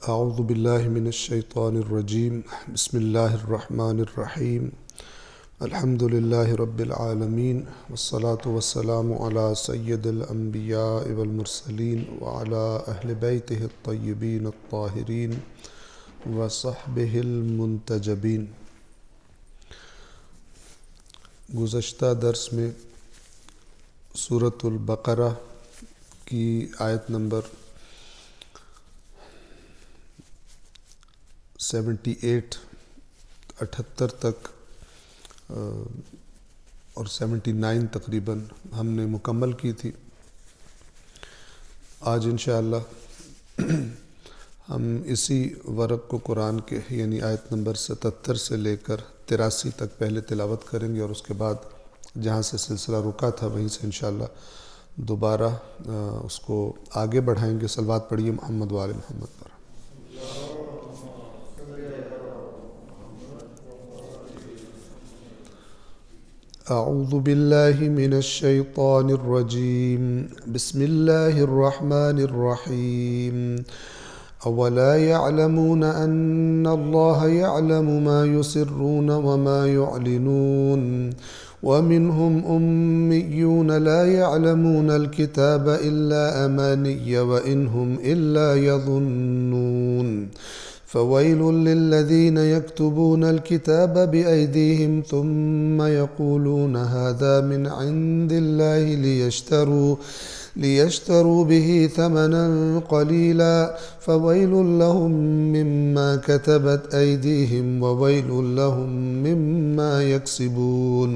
اعوذ باللہ من الشیطان الرجیم بسم اللہ الرحمن الرحیم الحمد للہ رب العالمین والصلاة والسلام علی سید الانبیاء والمرسلین وعلی اہل بیتہ الطیبین الطاہرین وصحبہ المنتجبین۔ گزشتہ درس میں سورۃ البقرہ کی آیت نمبر 78 تک اور 79 تقریباً ہم نے مکمل کی تھی۔ آج انشاءاللہ ہم اسی ورق کو قرآن کے یعنی آیت نمبر 77 سے لے کر 83 تک پہلے تلاوت کریں گے، اور اس کے بعد جہاں سے سلسلہ رکا تھا وہیں سے انشاءاللہ دوبارہ اس کو آگے بڑھائیں گے۔ صلوات پڑھیے محمد وآل محمد پر۔ اعوذ باللہ من الشیطان الرجیم بسم اللہ الرحمن الرحیم اولا يعلمون ان اللہ يعلم ما يسرون وما يعلنون ومنهم أميون لا يعلمون الكتاب إلا أماني وإن هم إلا يظنون فويل للذين يكتبون الكتاب بأيديهم ثم يقولون هذا من عند الله ليشتروا به ثمنا قليلا فويل لهم مما كتبت أيديهم وويل لهم مما يكسبون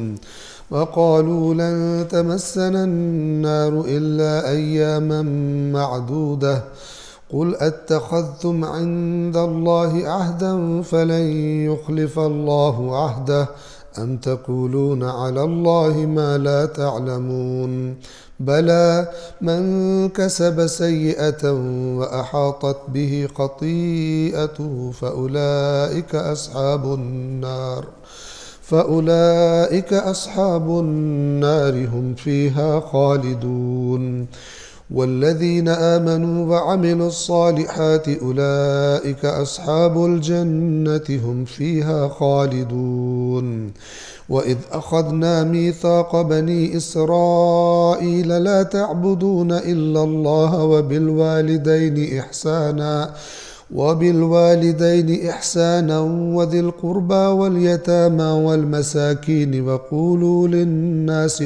وقالوا لن تمسنا النار إلا أياما معدودة قل أتخذتم عند الله عهدا فلن يخلف الله عهده أم تقولون على الله ما لا تعلمون بلى من كسب سيئة وأحاطت به خطيئته فأولئك أصحاب النار هم فيها خالدون والذين آمنوا وعملوا الصالحات أولئك أصحاب الجنة هم فيها خالدون وإذ أخذنا ميثاق بني إسرائيل لا تعبدون إلا الله وبالوالدين إحسانا وذي القربى واليتامى والمساكين وقولوا للناس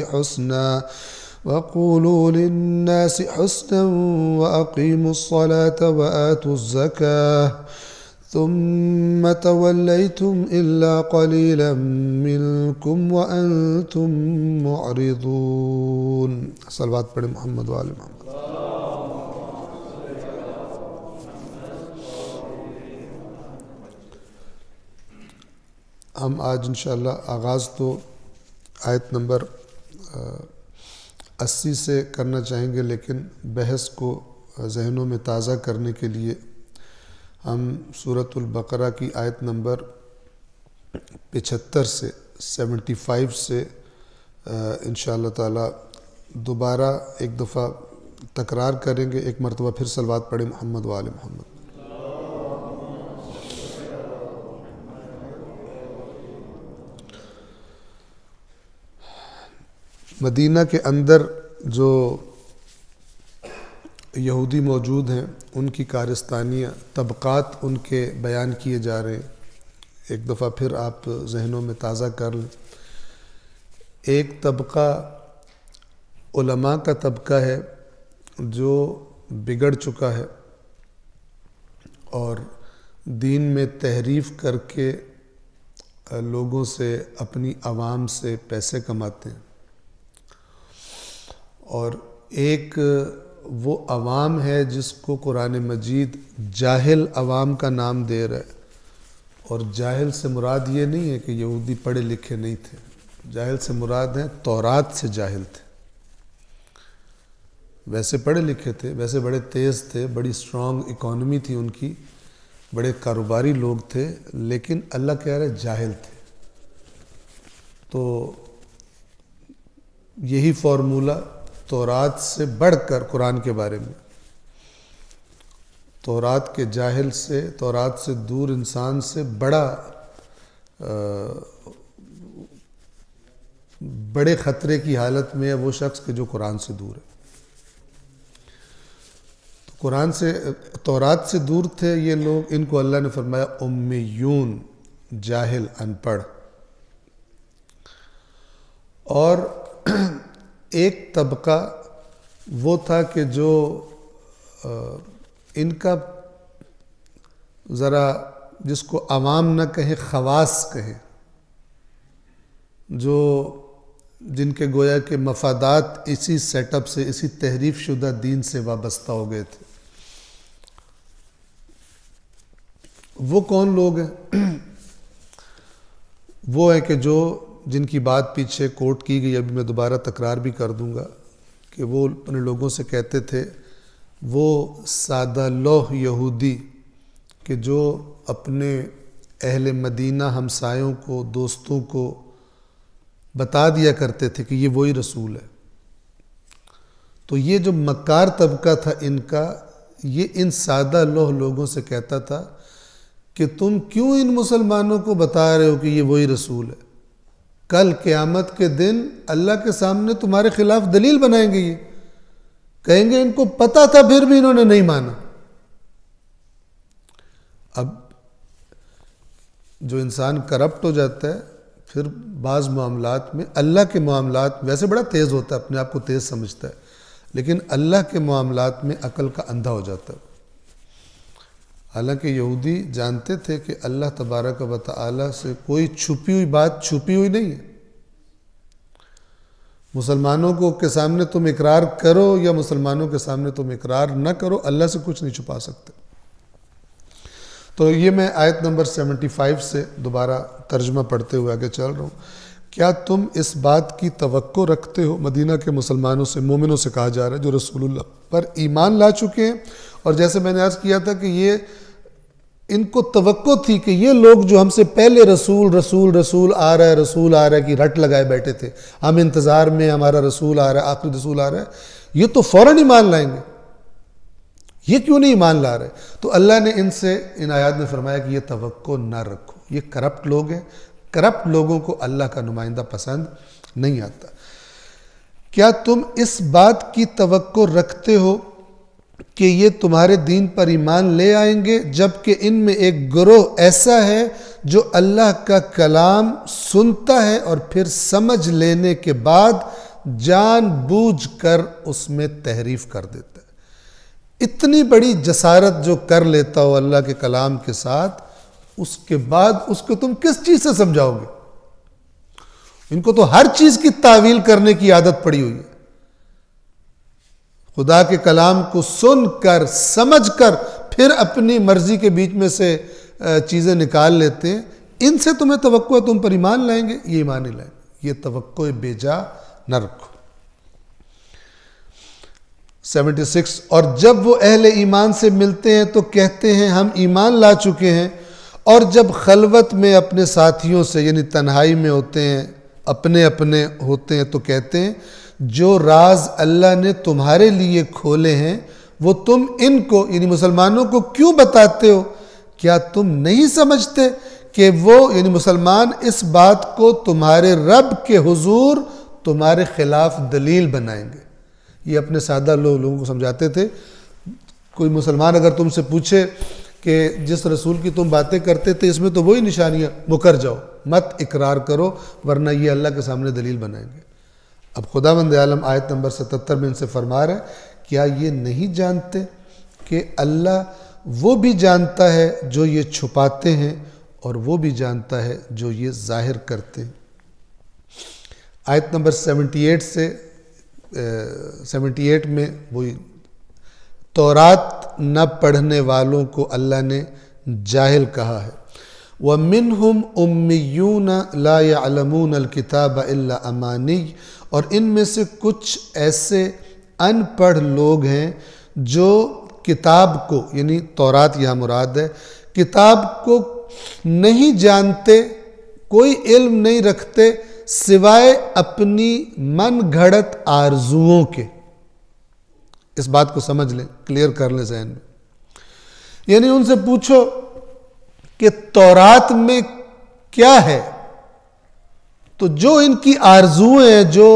حسنا وأقيموا الصلاة وآتوا الزكاة ثم توليتم إلا قليلا منكم وأنتم معرضون۔ صلوات پڑھیں محمد وآل محمد۔ ہم آج انشاءاللہ آغاز تو آیت نمبر 80 سے کرنا چاہیں گے، لیکن بحث کو ذہنوں میں تازہ کرنے کے لیے ہم سورۃ البقرہ کی آیت نمبر 75 سے 75 سے انشاءاللہ تعالی دوبارہ ایک دفعہ تکرار کریں گے۔ ایک مرتبہ پھر صلوات پڑھیں محمد وآل محمد۔ مدینہ کے اندر جو یہودی موجود ہیں ان کی کارستانیاں، طبقات ان کے بیان کیے جا رہے ہیں۔ ایک دفعہ پھر آپ ذہنوں میں تازہ کر لیں۔ ایک طبقہ علماء کا طبقہ ہے جو بگڑ چکا ہے اور دین میں تحریف کر کے لوگوں سے، اپنی عوام سے پیسے کماتے ہیں، اور ایک وہ عوام ہے جس کو قرآن مجید جاہل عوام کا نام دے رہا ہے۔ اور جاہل سے مراد یہ نہیں ہے کہ یہودی پڑھے لکھے نہیں تھے، جاہل سے مراد ہیں تورات سے جاہل تھے۔ ویسے پڑھے لکھے تھے، ویسے بڑے تیز تھے، بڑی اسٹرانگ اکانومی تھی ان کی، بڑے کاروباری لوگ تھے، لیکن اللہ کہہ رہے جاہل تھے۔ تو یہی فارمولہ تورات سے بڑھ کر قرآن کے بارے میں تورات کے جاہل سے، تورات سے دور انسان سے بڑے خطرے کی حالت میں ہے وہ شخص کہ جو قرآن سے دور ہے۔ قرآن سے، تورات سے دور تھے یہ لوگ، ان کو اللہ نے فرمایا امیون، جاہل، ان پڑھ۔ اور ایک طبقہ وہ تھا کہ جو ان کا ذرا جس کو عوام نہ کہیں خواص کہیں، جن کے گویا کہ مفادات اسی سیٹ اپ سے، اسی تحریف شدہ دین سے وابستہ ہو گئے تھے۔ وہ کون لوگ ہیں؟ وہ ہیں کہ جن کی بات پیچھے کوٹ کی گئی، ابھی میں دوبارہ تکرار بھی کر دوں گا، کہ وہ اپنے لوگوں سے کہتے تھے، وہ سادہ لوح یہودی کہ جو اپنے اہل مدینہ ہمسایوں کو، دوستوں کو بتا دیا کرتے تھے کہ یہ وہی رسول ہے۔ تو یہ جو مکار طبقہ تھا ان کا، یہ ان سادہ لوح لوگوں سے کہتا تھا کہ تم کیوں ان مسلمانوں کو بتا رہے ہو کہ یہ وہی رسول ہے؟ کل قیامت کے دن اللہ کے سامنے تمہارے خلاف دلیل بنائیں گے، یہ کہیں گے ان کو پتہ تھا پھر بھی انہوں نے نہیں مانا۔ اب جو انسان کرپٹ ہو جاتا ہے پھر بعض معاملات میں، اللہ کے معاملات ویسے بڑا تیز ہوتا ہے، اپنے آپ کو تیز سمجھتا ہے، لیکن اللہ کے معاملات میں عقل کا اندھا ہو جاتا ہے۔ حالانکہ یہودی جانتے تھے کہ اللہ تبارک و تعالی سے کوئی چھپی ہوئی بات چھپی ہوئی نہیں ہے۔ مسلمانوں کے سامنے تم اقرار کرو یا مسلمانوں کے سامنے تم اقرار نہ کرو، اللہ سے کچھ نہیں چھپا سکتے۔ تو یہ میں آیت نمبر 75 سے دوبارہ ترجمہ پڑھتے ہوئے آگے چل رہا ہوں۔ کیا تم اس بات کی توقع رکھتے ہو، مدینہ کے مسلمانوں سے، مومنوں سے کہا جا رہا ہے جو رسول اللہ پر ایمان لا چکے ہیں، اور جیسے میں نے عرض کیا تھا کہ ان کو توقع تھی کہ یہ لوگ جو ہم سے پہلے رسول آ رہا ہے کہ رٹ لگائے بیٹھے تھے، ہم انتظار میں، ہمارا رسول آ رہا ہے، آخری رسول آ رہا ہے، یہ تو فوراً ایمان لائیں گے، یہ کیوں نہیں ایمان لا رہے؟ تو اللہ نے ان آیات میں فرمایا کہ یہ توقع نہ رکھو، یہ کرپٹ لوگ ہیں، کرپٹ لوگوں کو اللہ کا نمائندہ پسند نہیں آتا۔ کیا تم اس بات کی توقع رکھتے ہو کہ یہ تمہارے دین پر ایمان لے آئیں گے، جبکہ ان میں ایک گروہ ایسا ہے جو اللہ کا کلام سنتا ہے اور پھر سمجھ لینے کے بعد جان بوجھ کر اس میں تحریف کر دیتا ہے؟ اتنی بڑی جسارت جو کر لیتا ہو اللہ کے کلام کے ساتھ، اس کے بعد اس کو تم کس چیز سے سمجھاؤ گے؟ ان کو تو ہر چیز کی تعویل کرنے کی عادت پڑی ہوئی ہے۔ خدا کے کلام کو سن کر، سمجھ کر، پھر اپنی مرضی کے بیچ میں سے چیزیں نکال لیتے ہیں۔ ان سے تمہیں توقع ہے تم پر ایمان لائیں گے، یہ ایمان نہیں لائیں گے، یہ توقع بے جا نہ رکھو۔ 76 اور جب وہ اہل ایمان سے ملتے ہیں تو کہتے ہیں ہم ایمان لا چکے ہیں، اور جب خلوت میں اپنے ساتھیوں سے، یعنی تنہائی میں ہوتے ہیں، اپنے ہوتے ہیں، تو کہتے ہیں جو راز اللہ نے تمہارے لیے کھولے ہیں وہ تم ان کو، یعنی مسلمانوں کو کیوں بتاتے ہو؟ کیا تم نہیں سمجھتے کہ وہ، یعنی مسلمان، اس بات کو تمہارے رب کے حضور تمہارے خلاف دلیل بنائیں گے؟ یہ اپنے سادہ لوگوں کو سمجھاتے تھے۔ کوئی مسلمان اگر تم سے پوچھے کہ جس رسول کی تم باتیں کرتے تھے اس میں تو وہی نشانیاں، مکر جاؤ، مت اقرار کرو، ورنہ یہ اللہ کے سامنے دلیل بنائیں گے۔ اب خداوند عالم آیت نمبر 77 میں ان سے فرما رہا ہے، کیا یہ نہیں جانتے کہ اللہ وہ بھی جانتا ہے جو یہ چھپاتے ہیں اور وہ بھی جانتا ہے جو یہ ظاہر کرتے ہیں؟ آیت نمبر 78 سے 78 میں وہی تورات نہ پڑھنے والوں کو اللہ نے جاہل کہا ہے۔ وَمِنْهُمْ أُمِّيُّونَ لَا يَعْلَمُونَ الْكِتَابَ إِلَّا أَمَانِيَّ، اور ان میں سے کچھ ایسے ان پڑھ لوگ ہیں جو کتاب کو، یعنی تورات یہاں مراد ہے، کتاب کو نہیں جانتے، کوئی علم نہیں رکھتے سوائے اپنی من گھڑت آرزوؤں کے۔ اس بات کو سمجھ لیں، کلیئر کر لیں ذہن میں۔ یعنی ان سے پوچھو کہ تورات میں کیا ہے، تو جو ان کی آرزویں ہیں، جو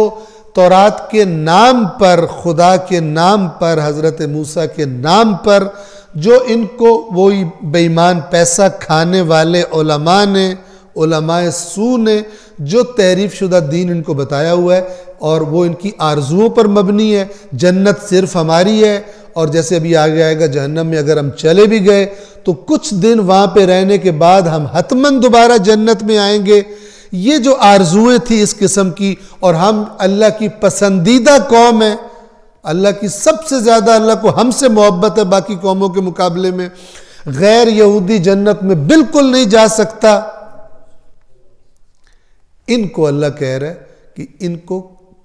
تورات کے نام پر، خدا کے نام پر، حضرت موسیٰ کے نام پر جو ان کو وہی بے ایمان پیسہ کھانے والے علماء سو نے جو تحریف شدہ دین ان کو بتایا ہوا ہے، اور وہ ان کی آرزوؤں پر مبنی ہے، جنت صرف ہماری ہے، اور جیسے ابھی آگے آئے گا جہنم میں اگر ہم چلے بھی گئے تو کچھ دن وہاں پہ رہنے کے بعد ہم حتماً دوبارہ جنت میں آئیں گے، یہ جو آرزویں تھی اس قسم کی، اور ہم اللہ کی پسندیدہ قوم ہیں، اللہ کی سب سے زیادہ اللہ کو ہم سے محبت ہے باقی قوموں کے مقابلے میں، غیر یہودی جنت میں بالکل نہیں جا سکتا، ان کو اللہ کہہ رہا ہے کہ ان کو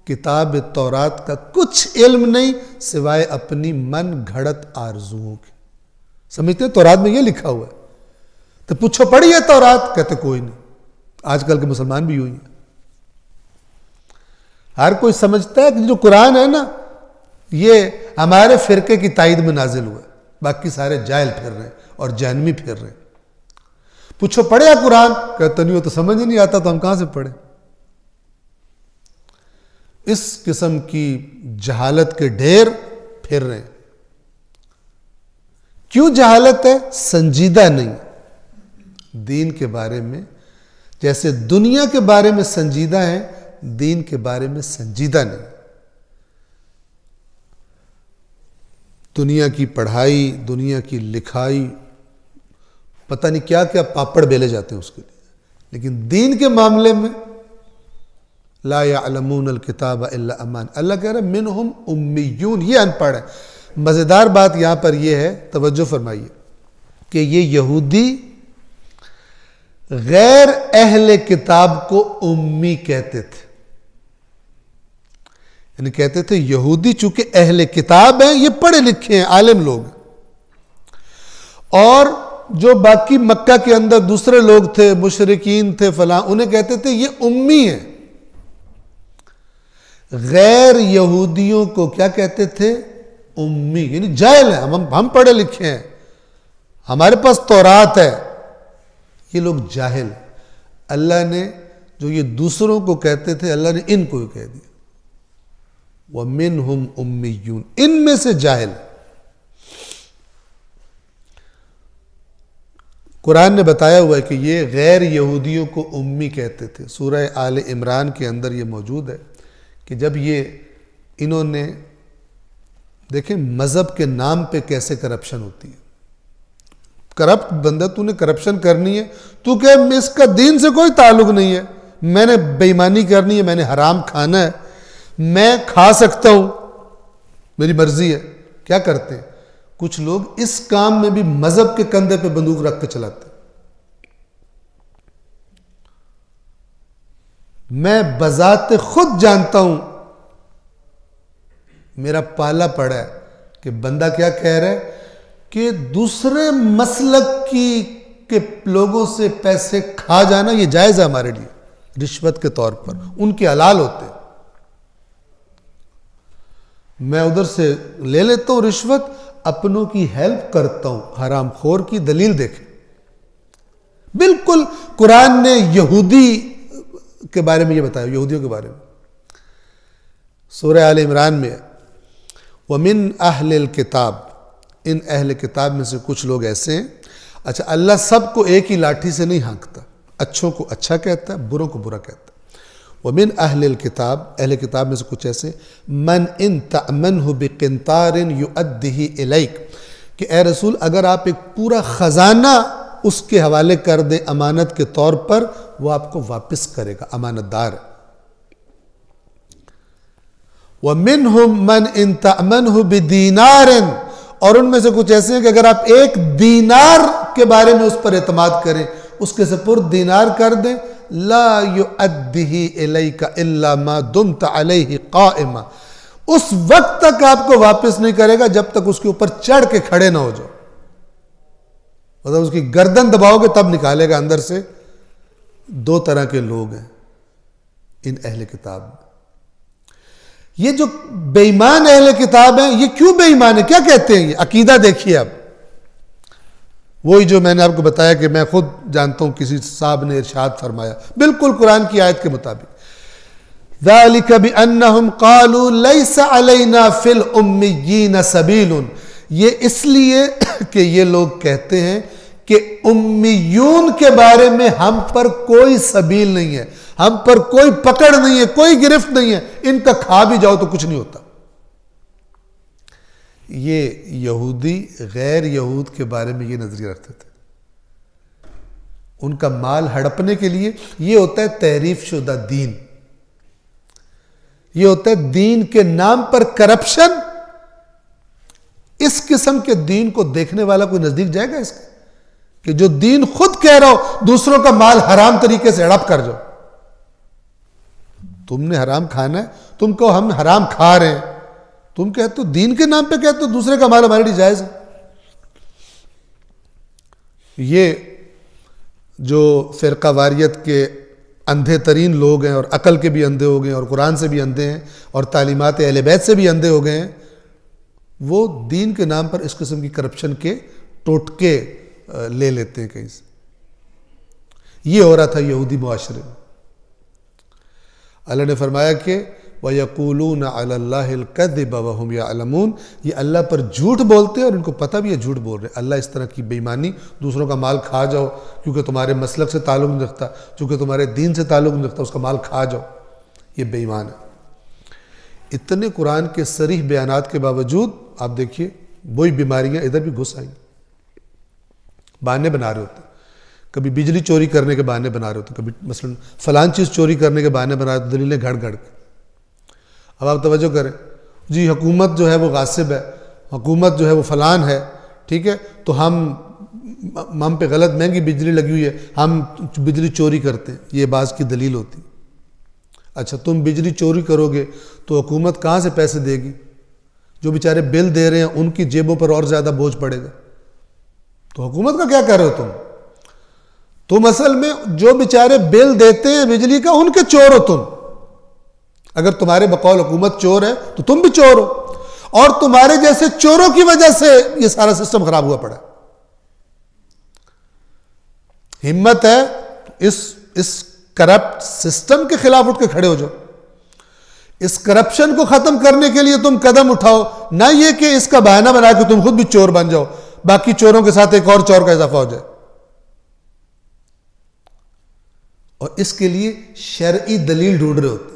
کتاب تورات کا کچھ علم نہیں سوائے اپنی من گھڑت آرزوؤں کی۔ سمجھتے ہیں تورات میں یہ لکھا ہوا ہے، تو پوچھو پڑھی ہے تورات؟ کہتے کوئی نہیں۔ آج کل کے مسلمان بھی ہوئی ہیں، ہر کوئی سمجھتا ہے کہ جو قرآن ہے نا یہ ہمارے فرقے کی تائید میں نازل ہوا ہے، باقی سارے جاہل پھر رہے ہیں اور جہنمی پھر رہے ہیں۔ پوچھو پڑھے ہے قرآن؟ کہتے نہیں، وہ تو سمجھ ہی نہیں آتا تو ہم کہاں سے پڑھیں؟ اس قسم کی جہالت کے ڈھیر پھر رہے ہیں۔ کیوں جہالت ہے؟ سنجیدہ نہیں دین کے بارے میں، جیسے دنیا کے بارے میں سنجیدہ ہیں، دین کے بارے میں سنجیدہ نہیں۔ دنیا کی پڑھائی، دنیا کی لکھائی، پتہ نہیں کیا کیا پاپڑ بیلے جاتے ہیں اس کے لیے، لیکن دین کے معاملے میں لا یعلمون الکتاب الا امان۔ اللہ کہہ رہا ہے منہم امیون، یہ ان پڑھ ہے۔ مزیدار بات یہاں پر یہ ہے، توجہ فرمائیے، کہ یہ یہودی غیر اہل کتاب کو امی کہتے تھے، یعنی کہتے تھے یہودی چونکہ اہل کتاب ہیں، یہ پڑھے لکھے ہیں، عالم لوگ ہیں، اور جو باقی مکہ کے اندر دوسرے لوگ تھے، مشرکین تھے فلاں، انہیں کہتے تھے یہ امی ہیں۔ غیر یہودیوں کو کیا کہتے تھے؟ امی، یعنی جاہل ہیں، ہم پڑھے لکھے ہیں، ہمارے پاس تورات ہے، یہ لوگ جاہل۔ اللہ نے جو یہ دوسروں کو کہتے تھے، اللہ نے ان کو کہہ دیا وَمِنْهُمْ أُمِّيُّونَ، ان میں سے جاہل۔ قرآن نے بتایا ہوا ہے کہ یہ غیر یہودیوں کو امی کہتے تھے۔ سورہ آل عمران کے اندر یہ موجود ہے کہ جب انہوں نے دیکھیں مذہب کے نام پہ کیسے کرپشن ہوتی ہے۔ کرپٹ بندہ، تو نے کرپشن کرنی ہے، تو کہ اس کا دین سے کوئی تعلق نہیں ہے، میں نے بے ایمانی کرنی ہے، میں نے حرام کھانا ہے، میں کھا سکتا ہوں، میری مرضی ہے۔ کیا کرتے ہیں کچھ لوگ اس کام میں بھی مذہب کے کندھے پہ بندوق رکھ کے چلاتے ہیں۔ میں بذات خود جانتا ہوں، میرا پالا پڑا ہے کہ بندہ کیا کہہ رہا ہے کہ دوسرے مسلک کے لوگوں سے پیسے کھا جانا یہ جائز ہے ہمارے لیے، رشوت کے طور پر، ان کے حلال ہوتے ہیں۔ میں ادھر سے لے لیتا ہوں رشوت، اپنوں کی ہیلپ کرتا ہوں، حرام خور کی دلیل دیکھیں۔ بالکل قرآن نے یہودی کے بارے میں یہ بتایا، یہودیوں کے بارے میں سورہ آل عمران میں وَمِنْ أَهْلِ الْكِتَابِ، ان اہل کتاب میں سے کچھ لوگ ایسے ہیں۔ اچھا، اللہ سب کو ایک ہی لاٹھی سے نہیں ہانکتا، اچھوں کو اچھا کہتا ہے، بروں کو برا کہتا ہے۔ وَمِنْ أَهْلِ الْكِتَابِ، اہل کتاب میں سے کچھ ایسے مَنْ إِن تَأْمَنْهُ بِقِنْطَارٍ يُؤَدِّهِ إِلَيْكَ، کہ اے رسول اگر آپ ایک پورا خزانہ اس کے حوالے کر دیں امانت کے طور پر، وہ آپ کو واپس کرے گا، امانت دار ہے۔ وَمِنْهُمْ مَنْ إِن تَأْمَنْهُ بِدِينَارٍ، اور ان میں سے کچھ ایسے ہیں کہ اگر آپ ایک دینار کے بارے میں اس پر اعتماد کریں، اس کے سپرد دینار کر دیں، لا يُؤَدِّهِ إِلَيْكَ إِلَّا مَا دُمْتَ عَلَيْهِ قَائِمًا، اس وقت تک آپ کو واپس نہیں کرے گا جب تک اس کے اوپر چڑھ کے کھڑے نہ ہو جاؤ، مطلب اس کی گردن دباؤ گے تب نکالے گا اندر سے۔ دو طرح کے لوگ ہیں ان اہل کتاب میں۔ یہ جو بے ایمان اہل کتاب ہیں، یہ کیوں بے ایمان ہے؟ کیا کہتے ہیں یہ؟ عقیدہ دیکھیے اب، وہی جو میں نے آپ کو بتایا کہ میں خود جانتا ہوں کسی صاحب نے ارشاد فرمایا بالکل قرآن کی آیت کے مطابق، ذَلِكَ بِأَنَّهُمْ قَالُوا لَيْسَ عَلَيْنَا فِي الْأُمِّيِّينَ سَبِيلٌ، یہ اس لیے کہ یہ لوگ کہتے ہیں کہ امیون کے بارے میں ہم پر کوئی سبیل نہیں ہے، ہم پر کوئی پکڑ نہیں ہے، کوئی گرفت نہیں ہے، ان کا کھا بھی جاؤ تو کچھ نہیں ہوتا۔ یہ یہودی غیر یہود کے بارے میں یہ نظریہ رکھتے تھے۔ ان کا مال ہڑپنے کے لیے یہ ہوتا ہے تحریف شدہ دین، یہ ہوتا ہے دین کے نام پر کرپشن۔ اس قسم کے دین کو دیکھنے والا کوئی نزدیک جائے گا اس کے کہ جو دین خود کہہ رہا ہو دوسروں کا مال حرام طریقے سے ہڑپ کر جاؤ؟ تم نے حرام کھانا ہے، تم کہو ہم حرام کھا رہے ہیں، تم کہتے ہو دین کے نام پہ کہتے ہو دوسرے کا مال ہمارے لیے جائز ہے۔ یہ جو فرقہ واریت کے اندھے ترین لوگ ہیں اور عقل کے بھی اندھے ہو گئے ہیں اور قرآن سے بھی اندھے ہیں اور تعلیمات اہل بیت سے بھی اندھے ہو گئے ہیں، وہ دین کے نام پر اس قسم کی کرپشن کے ٹوٹکے لے لیتے ہیں کہیں سے۔ یہ ہو رہا تھا یہودی معاشرے میں۔ اللہ نے فرمایا کہ وَيَقُولُونَ عَلَى اللَّهِ الْكَذِبَ وَهُمْ يَعْلَمُونَ، یہ اللہ پر جھوٹ بولتے ہیں اور ان کو پتہ بھی ہے جھوٹ بول رہے ہیں۔ اللہ اس طرح کی بے ایمانی، دوسروں کا مال کھا جاؤ کیونکہ تمہارے مسلک سے تعلق نہیں رکھتا، چونکہ تمہارے دین سے تعلق نہیں رکھتا، اس کا مال کھا جاؤ، یہ بے ایمان ہے۔ اتنے قرآن کے صریح بیانات کے باوجود آپ دیکھیے وہی بیماریاں ادھر بھی گھس آئیں، بہانے بنا رہے ہوتے ہیں۔ کبھی بجلی چوری کرنے کے بہانے بنا رہے ہوتے ہیں، کبھی مثلا فلان چیز چوری کرنے کے بہانے بنا رہے ہوتے، دلیلیں گھڑ گھڑ کے۔ اب آپ توجہ کریں، جی حکومت جو ہے وہ غاصب ہے، حکومت جو ہے وہ فلان ہے، ٹھیک ہے، تو ہم پہ غلط مہنگی بجلی لگی ہوئی ہے، ہم بجلی چوری کرتے ہیں، یہ بعض کی دلیل ہوتی۔ اچھا تم بجلی چوری کرو گے تو حکومت کہاں سے پیسے دے گی؟ جو بیچارے بل دے رہے ہیں ان کی جیبوں پر اور زیادہ بوجھ پڑے گا۔ تو حکومت کا کیا کر رہے ہو تم اصل میں جو بیچارے بل دیتے ہیں بجلی کا ان کے چور ہو تم۔ اگر تمہارے بقول حکومت چور ہے تو تم بھی چور ہو، اور تمہارے جیسے چوروں کی وجہ سے یہ سارا سسٹم خراب ہوا پڑا۔ ہمت ہے اس کرپٹ سسٹم کے خلاف اٹھ کے کھڑے ہو جاؤ، اس کرپشن کو ختم کرنے کے لیے تم قدم اٹھاؤ، نہ یہ کہ اس کا بہانہ بنا کے تم خود بھی چور بن جاؤ، باقی چوروں کے ساتھ ایک اور چور کا اضافہ ہو جائے۔ اور اس کے لیے شرعی دلیل ڈھونڈ رہے ہوتے ہیں،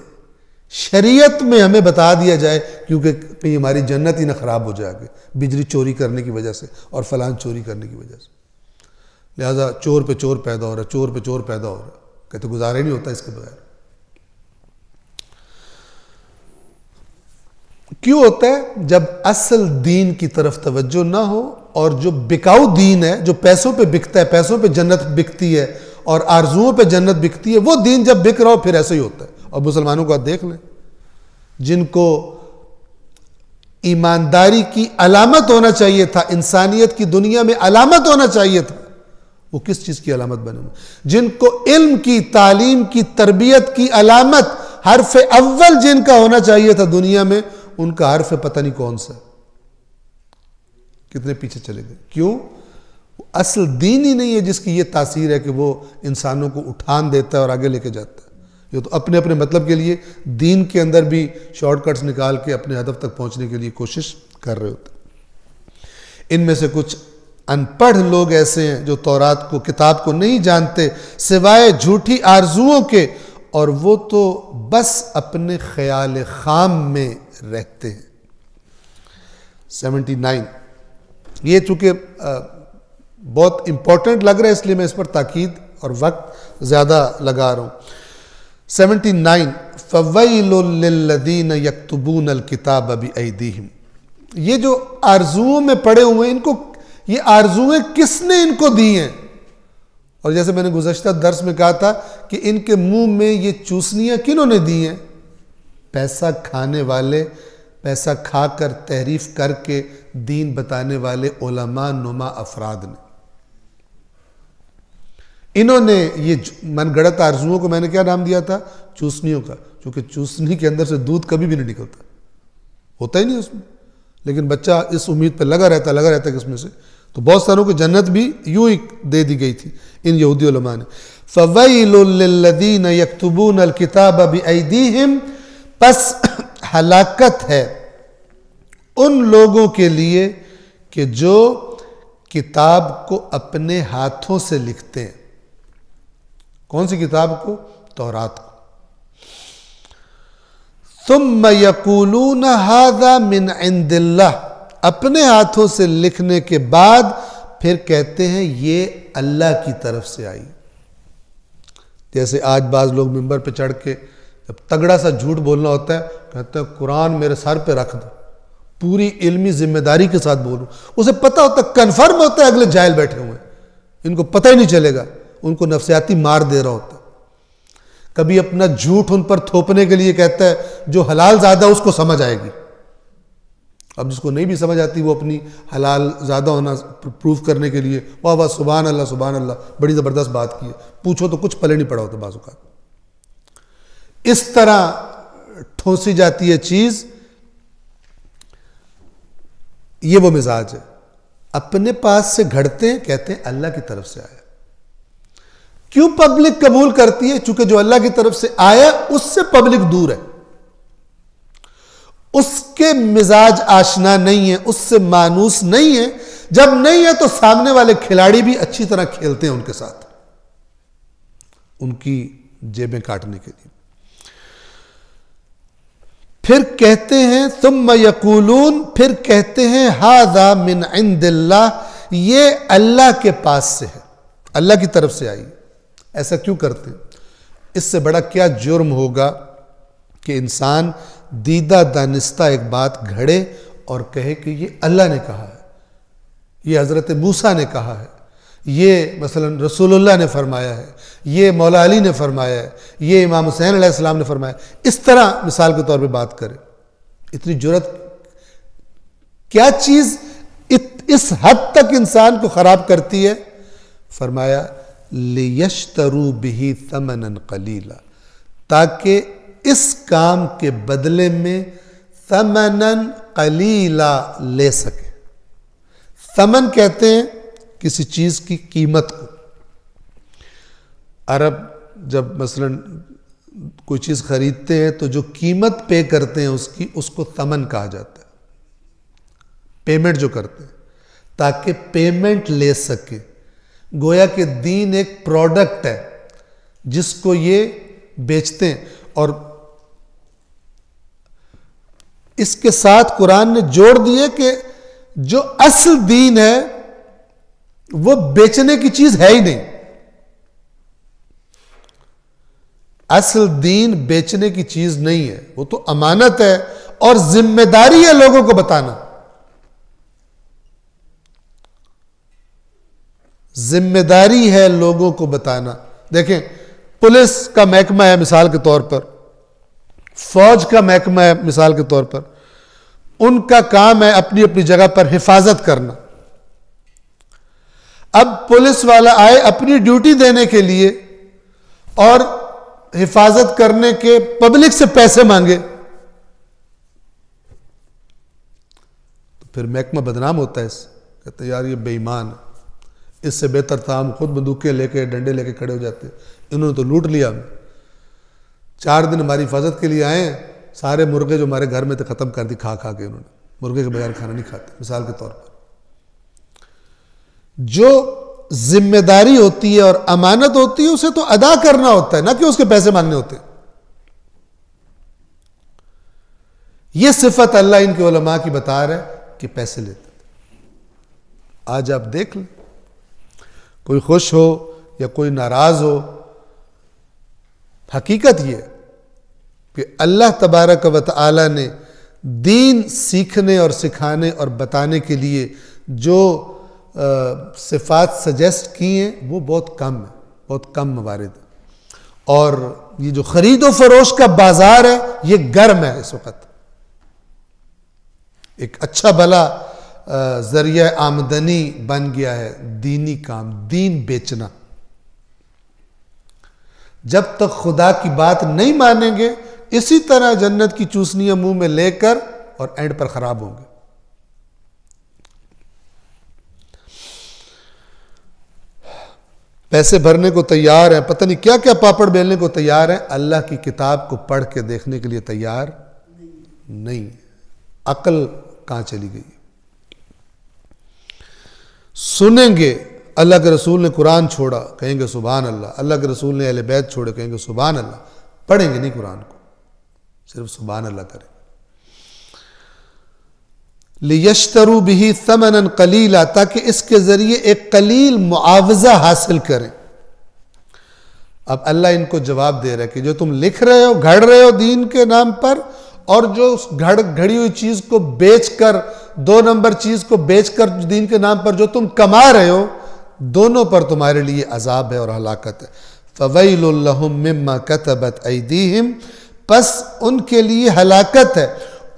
شریعت میں ہمیں بتا دیا جائے، کیونکہ کہیں ہماری جنت ہی نہ خراب ہو جائے گی بجلی چوری کرنے کی وجہ سے اور فلان چوری کرنے کی وجہ سے۔ لہذا چور پہ چور پیدا ہو رہا ہے، چور پہ چور پیدا ہو رہا ہے، کہتے گزارا ہی نہیں ہوتا اس کے بغیر۔ کیوں ہوتا ہے؟ جب اصل دین کی طرف توجہ نہ ہو، اور جو بکاؤ دین ہے، جو پیسوں پہ بکتا ہے، پیسوں پہ جنت بکتی ہے اور آرزوؤں پہ جنت بکتی ہے، وہ دین جب بک رہا ہو پھر ایسا ہی ہوتا ہے۔ اور مسلمانوں کو آپ دیکھ لیں، جن کو ایمانداری کی علامت ہونا چاہیے تھا، انسانیت کی دنیا میں علامت ہونا چاہیے تھا، وہ کس چیز کی علامت بنے ہوئے؟ جن کو علم کی، تعلیم کی، تربیت کی علامت حرف اول جن کا ہونا چاہیے تھا دنیا میں، ان کا حرف پتہ نہیں کون سا، کتنے پیچھے چلے گئے۔ کیوں؟ اصل دین ہی نہیں ہے جس کی یہ تاثیر ہے کہ وہ انسانوں کو اٹھان دیتا ہے اور آگے لے کے جاتا ہے۔ یہ تو اپنے اپنے مطلب کے لیے دین کے اندر بھی شارٹ کٹس نکال کے اپنے ہدف تک پہنچنے کے لیے کوشش کر رہے ہوتے ہیں۔ ان میں سے کچھ ان پڑھ لوگ ایسے ہیں جو تورات کو، کتاب کو نہیں جانتے سوائے جھوٹی آرزوؤں کے، اور وہ تو بس اپنے خیال خام میں رہتے ہیں۔ 79 یہ چونکہ بہت امپورٹنٹ لگ رہا ہے اس لیے میں اس پر تاکید اور وقت زیادہ لگا رہا ہوں۔ 79 فَوَيْلٌ لِّلَّذِينَ يَكْتُبُونَ الْكِتَابَ بِأَيْدِيهِمْ، یہ جو آرزوؤں میں پڑے ہوئے ہیں، ان کو یہ آرزویں کس نے ان کو دی ہیں؟ اور جیسے میں نے گزشتہ درس میں کہا تھا کہ ان کے منہ میں یہ چوسنیاں کنہوں نے دی ہیں؟ پیسہ کھانے والے، پیسہ کھا کر تحریف کر کے دین بتانے والے علماء نما افراد نے۔ انہوں نے یہ من گڑت آرزوؤں کو میں نے کیا نام دیا تھا؟ چوسنیوں کا، چونکہ چوسنی کے اندر سے دودھ کبھی بھی نہیں نکلتا، ہوتا ہی نہیں اس میں، لیکن بچہ اس امید پہ لگا رہتا کہ اس میں سے تو بہت ساروں کو جنت بھی یوں ہی دے دی گئی تھی ان یہودی علماء نے. فَوَيْلٌ لِّلَّذِينَ يَكْتُبُونَ الْكِتَابَ بِأَيْدِيهِمْ، پس ہلاکت ہے ان لوگوں کے لیے کہ جو کتاب کو اپنے ہاتھوں سے لکھتے ہیں. کون سی کتاب کو؟ تورات کو. ثُمَّ يَقُولُونَ هَذَا مِنْ عِنْدِ اللَّهِ، اپنے ہاتھوں سے لکھنے کے بعد پھر کہتے ہیں یہ اللہ کی طرف سے آئی. جیسے آج بعض لوگ ممبر پہ چڑھ کے جب تگڑا سا جھوٹ بولنا ہوتا ہے کہتے ہیں قرآن میرے سر پہ رکھ دو، پوری علمی ذمہ داری کے ساتھ بولوں. اسے پتہ ہوتا ہے، کنفرم ہوتا ہے اگلے جاہل بیٹھے ہوئے ہیں، ان کو پتہ ہی نہیں چلے گا، ان کو نفسیاتی مار دے رہا ہوتا ہے. کبھی اپنا جھوٹ ان پر تھوپنے کے لیے کہتا ہے جو حلال زادہ اس کو سمجھ آئے گی. اب جس کو نہیں بھی سمجھ آتی وہ اپنی حلال زادہ ہونا پروف کرنے کے لیے واہ واہ سبحان اللہ سبحان اللہ، بڑی زبردست بات کی ہے. پوچھو تو کچھ پلے نہیں پڑا ہوتا بعض اوقات. اس طرح ٹھونسی جاتی ہے چیز. یہ وہ مزاج ہے، اپنے پاس سے گھڑتے ہیں، کہتے ہیں اللہ کی طرف سے آیا. کیوں پبلک قبول کرتی ہے؟ چونکہ جو اللہ کی طرف سے آیا اس سے پبلک دور ہے، اس کے مزاج آشنا نہیں ہے، اس سے مانوس نہیں ہے. جب نہیں ہے تو سامنے والے کھلاڑی بھی اچھی طرح کھیلتے ہیں ان کے ساتھ، ان کی جیبیں کاٹنے کے لیے. پھر کہتے ہیں ثم یقولون، پھر کہتے ہیں ھذا من عند اللہ، یہ اللہ کے پاس سے ہے، اللہ کی طرف سے آئی. ایسا کیوں کرتے ہیں؟ اس سے بڑا کیا جرم ہوگا کہ انسان دیدہ دانستہ ایک بات گھڑے اور کہے کہ یہ اللہ نے کہا ہے، یہ حضرت موسیٰ نے کہا ہے، یہ مثلا رسول اللہ نے فرمایا ہے، یہ مولا علی نے فرمایا ہے، یہ امام حسین علیہ السلام نے فرمایا. اس طرح مثال کے طور پہ بات کرے. اتنی جرت کیا چیز اس حد تک انسان کو خراب کرتی ہے؟ فرمایا لِيَشْتَرُوا بِهِ ثَمَنًا قَلِيلًا، تاکہ اس کام کے بدلے میں ثمنًا قلیلا لے سکے. ثمن کہتے ہیں کسی چیز کی قیمت کو. عرب جب مثلا کوئی چیز خریدتے ہیں تو جو قیمت پے کرتے ہیں اس کو ثمن کہا جاتا ہے. پیمنٹ جو کرتے ہیں تاکہ پیمنٹ لے سکے. گویا کہ دین ایک پروڈکٹ ہے جس کو یہ بیچتے ہیں. اور اس کے ساتھ قرآن نے جوڑ دیے کہ جو اصل دین ہے وہ بیچنے کی چیز ہے ہی نہیں. اصل دین بیچنے کی چیز نہیں ہے، وہ تو امانت ہے اور ذمہ داری ہے لوگوں کو بتانا. ذمہ داری ہے لوگوں کو بتانا. دیکھیں پولیس کا محکمہ ہے مثال کے طور پر، فوج کا محکمہ ہے مثال کے طور پر، ان کا کام ہے اپنی اپنی جگہ پر حفاظت کرنا. اب پولیس والا آئے اپنی ڈیوٹی دینے کے لیے اور حفاظت کرنے کے پبلک سے پیسے مانگے تو پھر محکمہ بدنام ہوتا ہے. اس کہتے ہیں یار یہ بے ایمان ہے، اس سے بہتر تھا ہم خود بندوقیں لے کے ڈنڈے لے کے کھڑے ہو جاتے. انہوں نے تو لوٹ لیا ہمیں. 4 دن ہماری حفاظت کے لیے آئے ہیں، سارے مرغے جو ہمارے گھر میں تھے ختم کر دی کھا کھا کے. انہوں نے مرغے کے بغیر کھانا نہیں کھاتے مثال کے طور پر. جو ذمہ داری ہوتی ہے اور امانت ہوتی ہے اسے تو ادا کرنا ہوتا ہے، نہ کہ اس کے پیسے مانگنے ہوتے. یہ صفت اللہ ان کے علماء کی بتا رہا ہے کہ پیسے لیتے تھے. آج آپ دیکھ لیں کوئی خوش ہو یا کوئی ناراض ہو، حقیقت یہ کہ اللہ تبارک و تعالی نے دین سیکھنے اور سکھانے اور بتانے کے لیے جو صفات سجیسٹ کی ہیں وہ بہت کم ہے، بہت کم موارد ہے. اور یہ جو خرید و فروش کا بازار ہے یہ گرم ہے اس وقت. ایک اچھا بھلا ذریعہ آمدنی بن گیا ہے دینی کام، دین بیچنا. جب تک خدا کی بات نہیں مانیں گے اسی طرح جنت کی چوسنیاں منہ میں لے کر اور اینڈ پر خراب ہوں گے. پیسے بھرنے کو تیار ہیں، پتہ نہیں کیا کیا پاپڑ بیلنے کو تیار ہیں، اللہ کی کتاب کو پڑھ کے دیکھنے کے لیے تیار نہیں. عقل کہاں چلی گئی؟ سنیں گے اللہ کے رسول نے قرآن چھوڑا، کہیں گے سبحان اللہ. اللہ کے رسول نے اہل بیت چھوڑے، کہیں گے سبحان اللہ. پڑھیں گے نہیں قرآن کو، صرف سبحان اللہ کریں. لِيَشْتَرُوا بِهِ ثَمَنًا قَلِيلًا، تاکہ اس کے ذریعے ایک قلیل معاوضہ حاصل کریں. اب اللہ ان کو جواب دے رہا ہے کہ جو تم لکھ رہے ہو، گھڑ رہے ہو دین کے نام پر، اور جو اس گھڑی ہوئی چیز کو بیچ کر، 2 نمبر چیز کو بیچ کر دین کے نام پر جو تم کما رہے ہو، دونوں پر تمہارے لیے عذاب ہے اور ہلاکت ہے. فَوَيْلٌ لَهُم مِّمَّا كَتَبَتْ أَيْدِيهِمْ، پس ان کے لیے ہلاکت ہے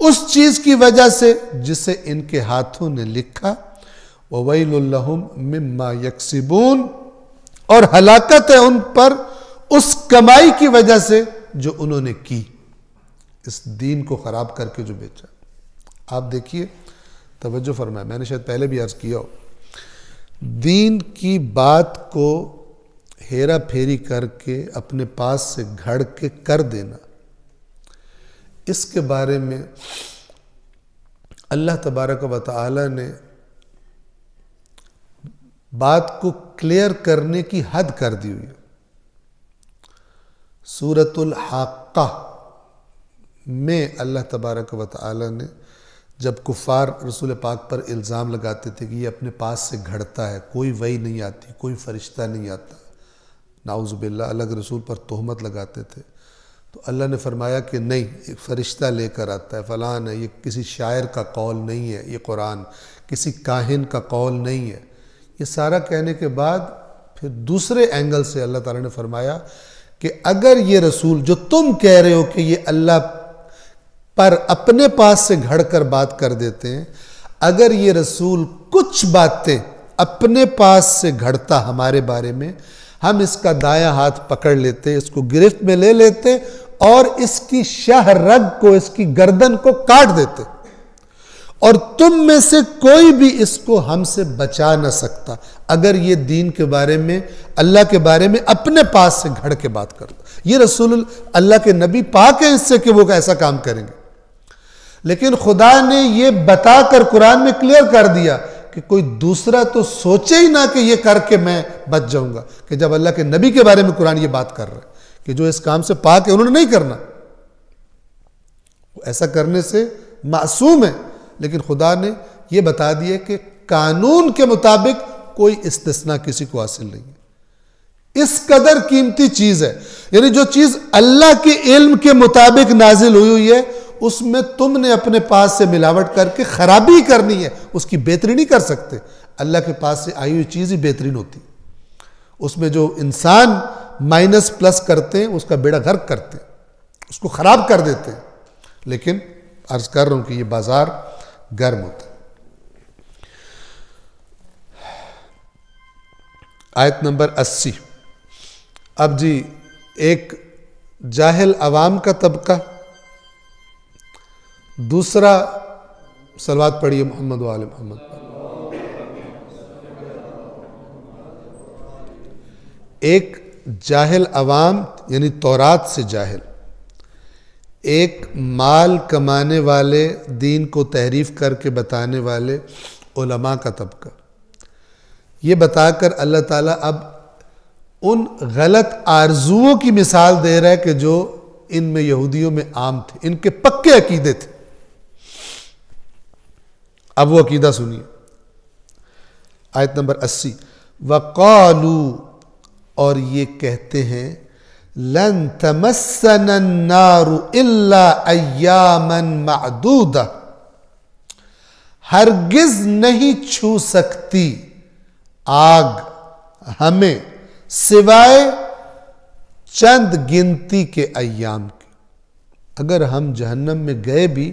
اس چیز کی وجہ سے جسے ان کے ہاتھوں نے لکھا. وَوَيْلٌ لَهُم مِّمَّا يَكْسِبُونَ، اور ہلاکت ہے ان پر اس کمائی کی وجہ سے جو انہوں نے کی، اس دین کو خراب کر کے جو بیچا. آپ دیکھیے، توجہ فرمائے، میں نے شاید پہلے بھی عرض کیا ہو، دین کی بات کو ہیرا پھیری کر کے اپنے پاس سے گھڑ کے کر دینا، اس کے بارے میں اللہ تبارک و تعالی نے بات کو کلیئر کرنے کی حد کر دی ہوئی ہے. سورۃ الحاقہ میں اللہ تبارک و تعالی نے جب کفار رسول پاک پر الزام لگاتے تھے کہ یہ اپنے پاس سے گھڑتا ہے، کوئی وحی نہیں آتی، کوئی فرشتہ نہیں آتا، نعوذ باللہ اللہ کے رسول پر تہمت لگاتے تھے، تو اللہ نے فرمایا کہ نہیں، ایک فرشتہ لے کر آتا ہے، فلان ہے، یہ کسی شاعر کا قول نہیں ہے، یہ قرآن کسی کاہن کا قول نہیں ہے. یہ سارا کہنے کے بعد پھر دوسرے اینگل سے اللہ تعالیٰ نے فرمایا کہ اگر یہ رسول جو تم کہہ رہے ہو کہ یہ اللہ پر اپنے پاس سے گھڑ کر بات کر دیتے ہیں، اگر یہ رسول کچھ باتیں اپنے پاس سے گھڑتا ہمارے بارے میں، ہم اس کا دایاں ہاتھ پکڑ لیتے، اس کو گرفت میں لے لیتے اور اس کی شاہ رگ کو، اس کی گردن کو کاٹ دیتے، اور تم میں سے کوئی بھی اس کو ہم سے بچا نہ سکتا اگر یہ دین کے بارے میں، اللہ کے بارے میں اپنے پاس سے گھڑ کے بات کرتا. یہ رسول اللہ کے نبی پاک ہیں اس سے کہ وہ ایسا کام کریں گے، لیکن خدا نے یہ بتا کر قرآن میں کلیئر کر دیا کہ کوئی دوسرا تو سوچے ہی نہ کہ یہ کر کے میں بچ جاؤں گا. کہ جب اللہ کے نبی کے بارے میں قرآن یہ بات کر رہا ہے کہ جو اس کام سے پاک ہے انہوں نے نہیں کرنا، وہ ایسا کرنے سے معصوم ہے، لیکن خدا نے یہ بتا دیا کہ قانون کے مطابق کوئی استثناء کسی کو حاصل نہیں ہے. اس قدر قیمتی چیز ہے، یعنی جو چیز اللہ کے علم کے مطابق نازل ہوئی ہے، اس میں تم نے اپنے پاس سے ملاوٹ کر کے خرابی کرنی ہے، اس کی بہتری نہیں کر سکتے. اللہ کے پاس سے آئی ہوئی چیز ہی بہترین ہوتی. اس میں جو انسان مائنس پلس کرتے ہیں اس کا بیڑا غرق کرتے ہیں، اس کو خراب کر دیتے ہیں. لیکن عرض کر رہا ہوں کہ یہ بازار گرم ہوتا ہے. آیت نمبر 80. اب جی ایک جاہل عوام کا طبقہ، دوسرا صلوات پڑھیے محمد و آل محمد. ایک جاہل عوام یعنی تورات سے جاہل، ایک مال کمانے والے، دین کو تحریف کر کے بتانے والے علماء کا طبقہ. یہ بتا کر اللہ تعالیٰ اب ان غلط آرزوؤں کی مثال دے رہا ہے کہ جو ان میں یہودیوں میں عام تھے، ان کے پکے عقیدے تھے. اب وہ عقیدہ سنیے، آیت نمبر 80. وَقَالُوا، اور یہ کہتے ہیں، لَن تَمَسَّنَا النَّارُ إِلَّا أَيَّامًا مَعْدُودًا، ہرگز نہیں چھو سکتی آگ ہمیں سوائے چند گنتی کے ایام کے. اگر ہم جہنم میں گئے بھی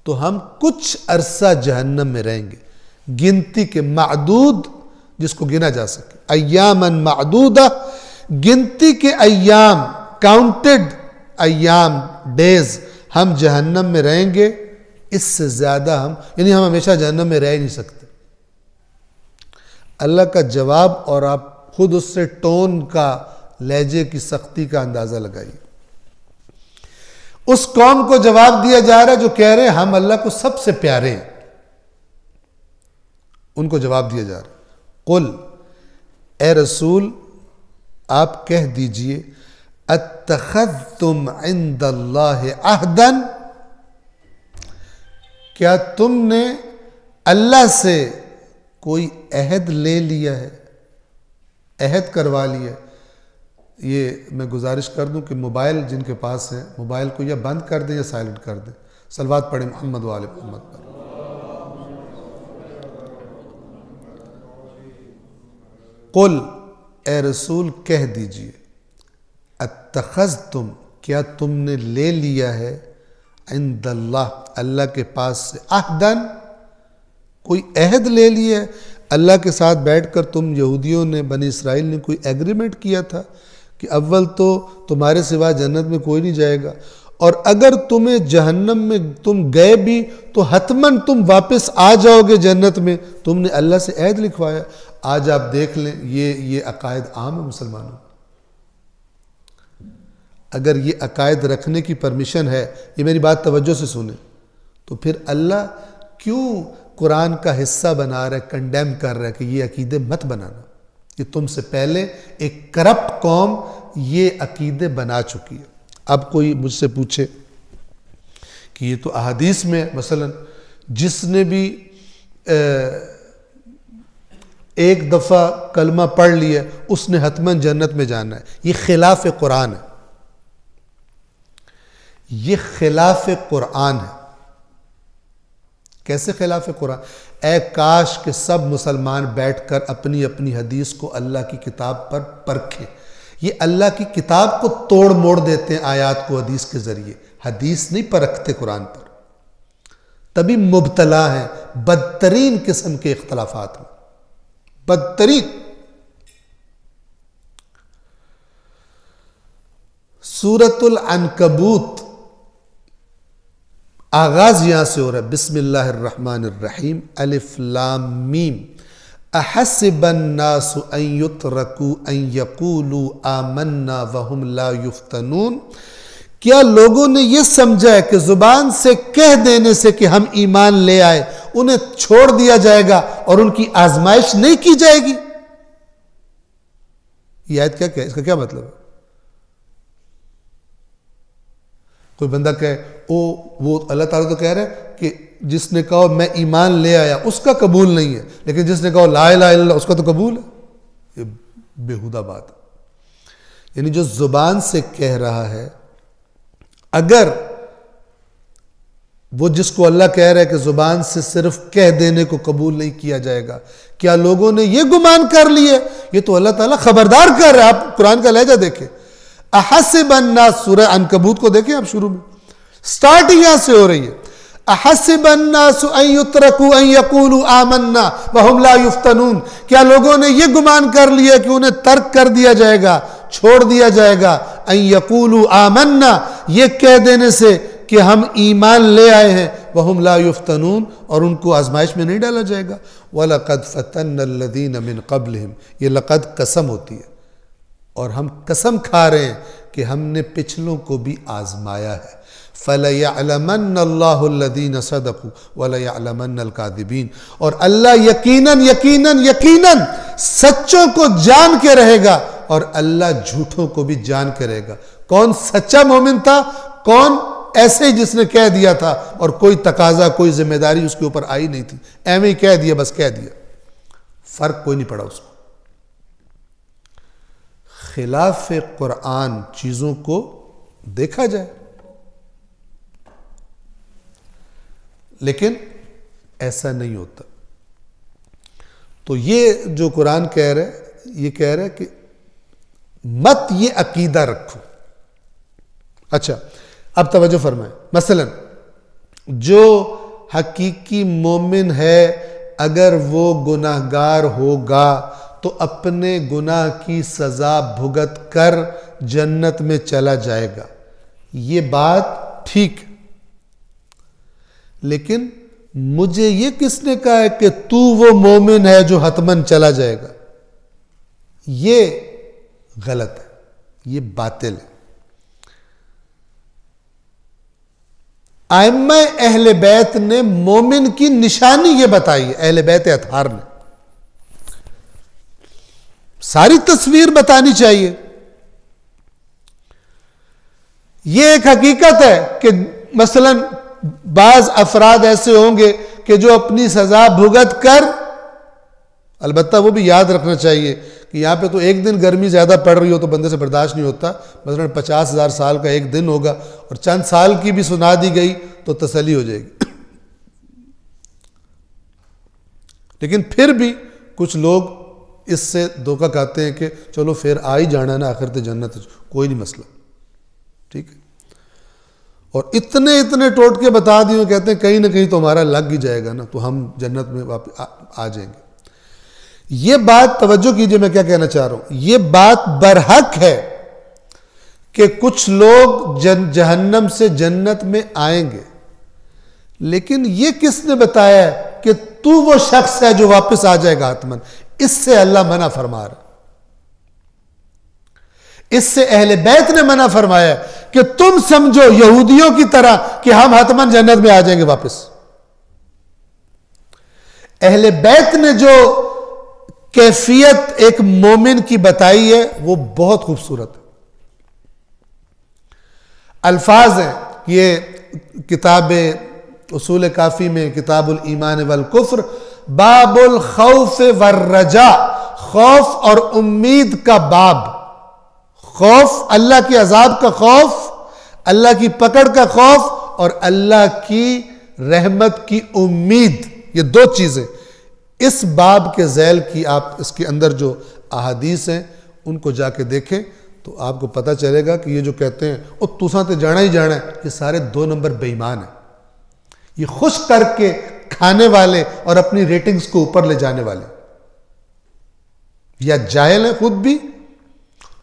تو ہم کچھ عرصہ جہنم میں رہیں گے. گنتی کے، معدود جس کو گنا جا سکے، ایاماً معدودہ، گنتی کے ایام، کاؤنٹڈ ایام، ڈیز ہم جہنم میں رہیں گے. اس سے زیادہ ہم، یعنی ہم ہمیشہ جہنم میں رہ نہیں سکتے. اللہ کا جواب اور آپ خود اس سے ٹون کا، لہجے کی سختی کا اندازہ لگائیے۔ اس قوم کو جواب دیا جا رہا ہے جو کہہ رہے ہیں ہم اللہ کو سب سے پیارے ہیں، ان کو جواب دیا جا رہا ہے۔ قل، اے رسول آپ کہہ دیجئے، اتخذتم عند اللہ عہدا، کیا تم نے اللہ سے کوئی عہد لے لیا ہے، عہد کروا لیا ہے؟ یہ میں گزارش کر دوں کہ موبائل جن کے پاس ہے، موبائل کو یا بند کر دیں یا سائلنٹ کر دیں۔ صلوات پڑھیں محمد و آل محمد پر۔ قل، اے رسول کہہ دیجئے، اتخذتم، کیا تم نے لے لیا ہے، عند اللہ، اللہ کے پاس سے، عہداً، کوئی عہد لے لیا ہے؟ اللہ کے ساتھ بیٹھ کر تم یہودیوں نے، بنی اسرائیل نے کوئی ایگریمنٹ کیا تھا کہ اول تو تمہارے سوا جنت میں کوئی نہیں جائے گا، اور اگر تمہیں جہنم میں تم گئے بھی تو حتماً تم واپس آ جاؤ گے جنت میں، تم نے اللہ سے عہد لکھوایا۔ آج آپ دیکھ لیں یہ عقائد عام ہے مسلمانوں۔ اگر یہ عقائد رکھنے کی پرمیشن ہے، یہ میری بات توجہ سے سنیں، تو پھر اللہ کیوں قرآن کا حصہ بنا رہا ہے، کنڈیم کر رہا ہے کہ یہ عقیدے مت بنانا؟ یہ تم سے پہلے ایک کرپٹ قوم یہ عقیدے بنا چکی ہے۔ اب کوئی مجھ سے پوچھے کہ یہ تو احادیث میں مثلا جس نے بھی ایک دفعہ کلمہ پڑھ لیا اس نے حتماً جنت میں جانا ہے، یہ خلاف قرآن ہے، یہ خلاف قرآن ہے۔ کیسے خلاف قرآن؟ اے کاش کہ سب مسلمان بیٹھ کر اپنی اپنی حدیث کو اللہ کی کتاب پر پرکھیں۔ یہ اللہ کی کتاب کو توڑ موڑ دیتے ہیں آیات کو حدیث کے ذریعے، حدیث نہیں پرکھتے قرآن پر، تبھی مبتلا ہیں بدترین قسم کے اختلافات میں، بدترین۔ سورۃ العنکبوت، آغاز یہاں سے ہو رہا ہے، بسم اللہ الرحمن الرحیم، الف لام میم، احسب الناس ان یترکوا ان یقولوا آمنا وهم لا یفتنون، کیا لوگوں نے یہ سمجھا ہے کہ زبان سے کہہ دینے سے کہ ہم ایمان لے آئے انہیں چھوڑ دیا جائے گا اور ان کی آزمائش نہیں کی جائے گی؟ یہ آیت کیا کہ اس کا کیا مطلب ہے؟ کوئی بندہ کہے وہ اللہ تعالیٰ تو کہہ رہے ہیں کہ جس نے کہا میں ایمان لے آیا اس کا قبول نہیں ہے، لیکن جس نے کہا لا الہ الا اللہ اس کا تو قبول ہے۔ یہ بیہودہ بات ہے۔ یعنی جو زبان سے کہہ رہا ہے، اگر وہ جس کو اللہ کہہ رہا ہے کہ زبان سے صرف کہہ دینے کو قبول نہیں کیا جائے گا، کیا لوگوں نے یہ گمان کر لیے؟ یہ تو اللہ تعالیٰ خبردار کر رہا ہے۔ آپ قرآن کا لہجہ دیکھیں، احسب الناس، سورہ عنکبوت کو دیکھیں آپ، شروع میں سٹارٹنگ یہاں سے ہو رہی ہے، احسب الناس ان یترکوا ان یقولوا آمنا وهم لا یفتنون، کیا لوگوں نے یہ گمان کر لیا کہ انہیں ترک کر دیا جائے گا، چھوڑ دیا جائے گا، ان یقولوا آمنا، یہ کہہ دینے سے کہ ہم ایمان لے آئے ہیں، وهم لا یفتنون، اور ان کو آزمائش میں نہیں ڈالا جائے گا۔ وَلَقَدْ فَتَنَّ الَّذِينَ مِن قَبْلِهِمْ، یہ لقد قسم ہوتی ہے، اور ہم قسم کھا رہے ہیں کہ ہم نے پچھلوں کو بھی آزمایا ہے۔ فَلَيَعْلَمَنَّ اللَّهُ الَّذِينَ صَدَقُوا وَلَيَعْلَمَنَّ الْكَاذِبِينَ، اور اللہ یقیناً سچوں کو جان کے رہے گا اور اللہ جھوٹوں کو بھی جان کے رہے گا۔ کون سچا مومن تھا، کون ایسے ہی جس نے کہہ دیا تھا اور کوئی تقاضا، کوئی ذمہ داری اس کے اوپر آئی نہیں تھی، ایویں ہی کہہ دیا، بس کہہ دیا، فرق کوئی نہیں پڑا اس کو۔ خلاف قرآن چیزوں کو دیکھا جائے، لیکن ایسا نہیں ہوتا۔ تو یہ جو قرآن کہہ رہے، یہ کہہ رہے کہ مت یہ عقیدہ رکھو۔ اچھا اب توجہ فرمائیں، مثلا جو حقیقی مومن ہے اگر وہ گناہگار ہوگا تو اپنے گناہ کی سزا بھگت کر جنت میں چلا جائے گا، یہ بات ٹھیک ہے، لیکن مجھے یہ کس نے کہا ہے کہ تو وہ مومن ہے جو حتماً چلا جائے گا؟ یہ غلط ہے، یہ باطل ہے۔ ائمہ اہل بیت نے مومن کی نشانی یہ بتائی ہے، اہل بیت اطہار نے ساری تصویر بتانی چاہیے۔ یہ ایک حقیقت ہے کہ مثلا بعض افراد ایسے ہوں گے کہ جو اپنی سزا بھگت کر، البتہ وہ بھی یاد رکھنا چاہیے کہ یہاں پہ تو ایک دن گرمی زیادہ پڑ رہی ہو تو بندے سے برداشت نہیں ہوتا، مثلا 50,000 سال کا ایک دن ہوگا اور چند سال کی بھی سنا دی گئی تو تسلی ہو جائے گی۔ لیکن پھر بھی کچھ لوگ اس سے دھوکہ کھاتے ہیں کہ چلو پھر آ ہی جانا نا، آخرت جنت، کوئی نہیں مسئلہ، ٹھیک ہے، اور اتنے ٹوٹ کے بتا دیے، کہتے ہیں کہیں نہ کہیں تو ہمارا لگ ہی جائے گا نا تو ہم جنت میں واپس آ جائیں گے۔ یہ بات توجہ کیجئے، میں کیا کہنا چاہ رہا ہوں، یہ بات برحق ہے کہ کچھ لوگ جہنم سے جنت میں آئیں گے، لیکن یہ کس نے بتایا ہے کہ تو وہ شخص ہے جو واپس آ جائے گا حتماً؟ اس سے اللہ منع فرما رہا، اس سے اہل بیت نے منع فرمایا کہ تم سمجھو یہودیوں کی طرح کہ ہم حتماً جنت میں آ جائیں گے واپس۔ اہل بیت نے جو کیفیت ایک مومن کی بتائی ہے وہ بہت خوبصورت ہے۔ الفاظ ہیں، یہ کتاب اصول کافی میں کتاب الایمان والکفر، باب الخوف والرجاء، خوف اور امید کا باب۔ خوف، اللہ کے عذاب کا خوف، اللہ کی پکڑ کا خوف، اور اللہ کی رحمت کی امید، یہ دو چیزیں اس باب کے ذیل کی آپ اس کے اندر جو احادیث ہیں ان کو جا کے دیکھیں تو آپ کو پتہ چلے گا کہ یہ جو کہتے ہیں او تُساں تے جانا ہی جانا ہے، یہ سارے 2 نمبر بے ایمان ہیں، یہ خوش کر کے کھانے والے اور اپنی ریٹنگز کو اوپر لے جانے والے، یا جاہل ہیں خود بھی،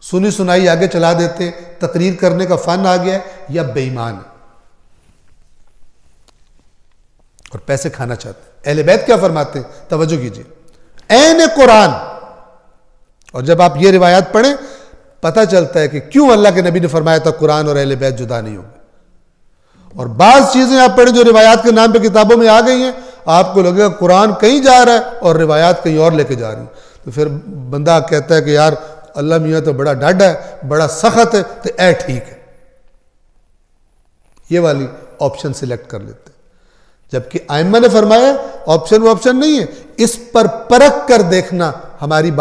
سنی سنائی آگے چلا دیتے، تقریر کرنے کا فن آ گیا ہے، یا بے ایمان ہے اور پیسے کھانا چاہتے ہیں۔ اہل بیت کیا فرماتے ہیں؟ توجہ کیجئے، عین قرآن، اور جب آپ یہ روایات پڑھیں پتہ چلتا ہے کہ کیوں اللہ کے نبی نے فرمایا تھا قرآن اور اہل بیت جدا نہیں ہوں گے۔ اور بعض چیزیں آپ پڑھیں جو روایات کے نام پہ کتابوں میں آ گئی ہیں، آپ کو لگے گا قرآن کہیں جا رہا ہے اور روایات کہیں اور لے کے جا رہی ہیں، تو پھر بندہ کہتا ہے کہ یار اللہ میاں تو بڑا ڈاڈا ہے، بڑا سخت ہے، تو اے ٹھیک ہے، یہ والی آپشن سلیکٹ کر لیتے ہیں۔ جبکہ ائمہ نے فرمایا آپشن وہ آپشن نہیں ہے، اس پر پرکھ کر دیکھنا ہماری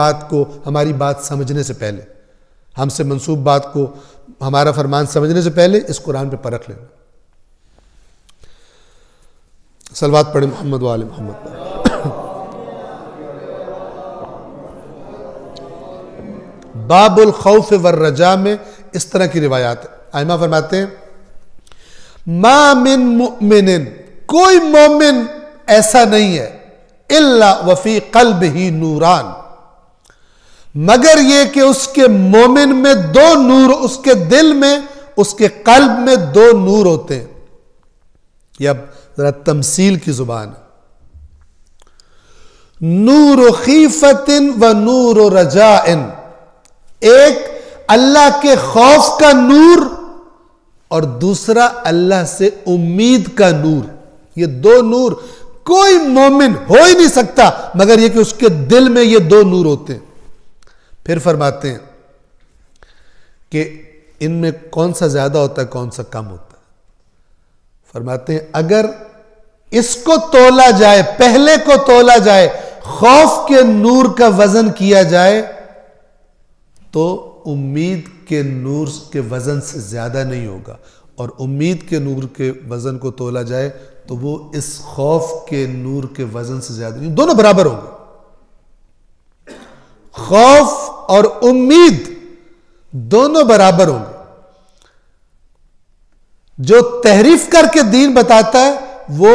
بات سمجھنے سے پہلے، ہم سے منسوب بات کو ہمارا فرمان سمجھنے سے پہلے اس قرآن پہ پرکھ لینا۔ صلوات پڑھیں محمد و آل محمد۔ باب الخوف والرجاء میں اس طرح کی روایات ہے، ائمہ فرماتے ہیں ما من مؤمن، کوئی مومن ایسا نہیں ہے الا وفی قلبہ نوران، مگر یہ کہ اس کے مومن میں 2 نور، اس کے دل میں، اس کے قلب میں 2 نور ہوتے ہیں۔ یہ اب ذرا تمثیل کی زبان ہے، نور خیفت و نور رجاء، ایک اللہ کے خوف کا نور اور دوسرا اللہ سے امید کا نور۔ یہ 2 نور کوئی مومن ہو ہی نہیں سکتا مگر یہ کہ اس کے دل میں یہ 2 نور ہوتے ہیں۔ پھر فرماتے ہیں کہ ان میں کون سا زیادہ ہوتا ہے کون سا کم ہوتا ہے؟ فرماتے ہیں اگر اس کو تولا جائے، پہلے کو تولا جائے، خوف کے نور کا وزن کیا جائے تو امید کے نور کے وزن سے زیادہ نہیں ہوگا، اور امید کے نور کے وزن کو تولا جائے تو وہ اس خوف کے نور کے وزن سے زیادہ نہیں، دونوں برابر ہوں گے، خوف اور امید دونوں برابر ہوں گے۔ جو تحریف کر کے دین بتاتا ہے وہ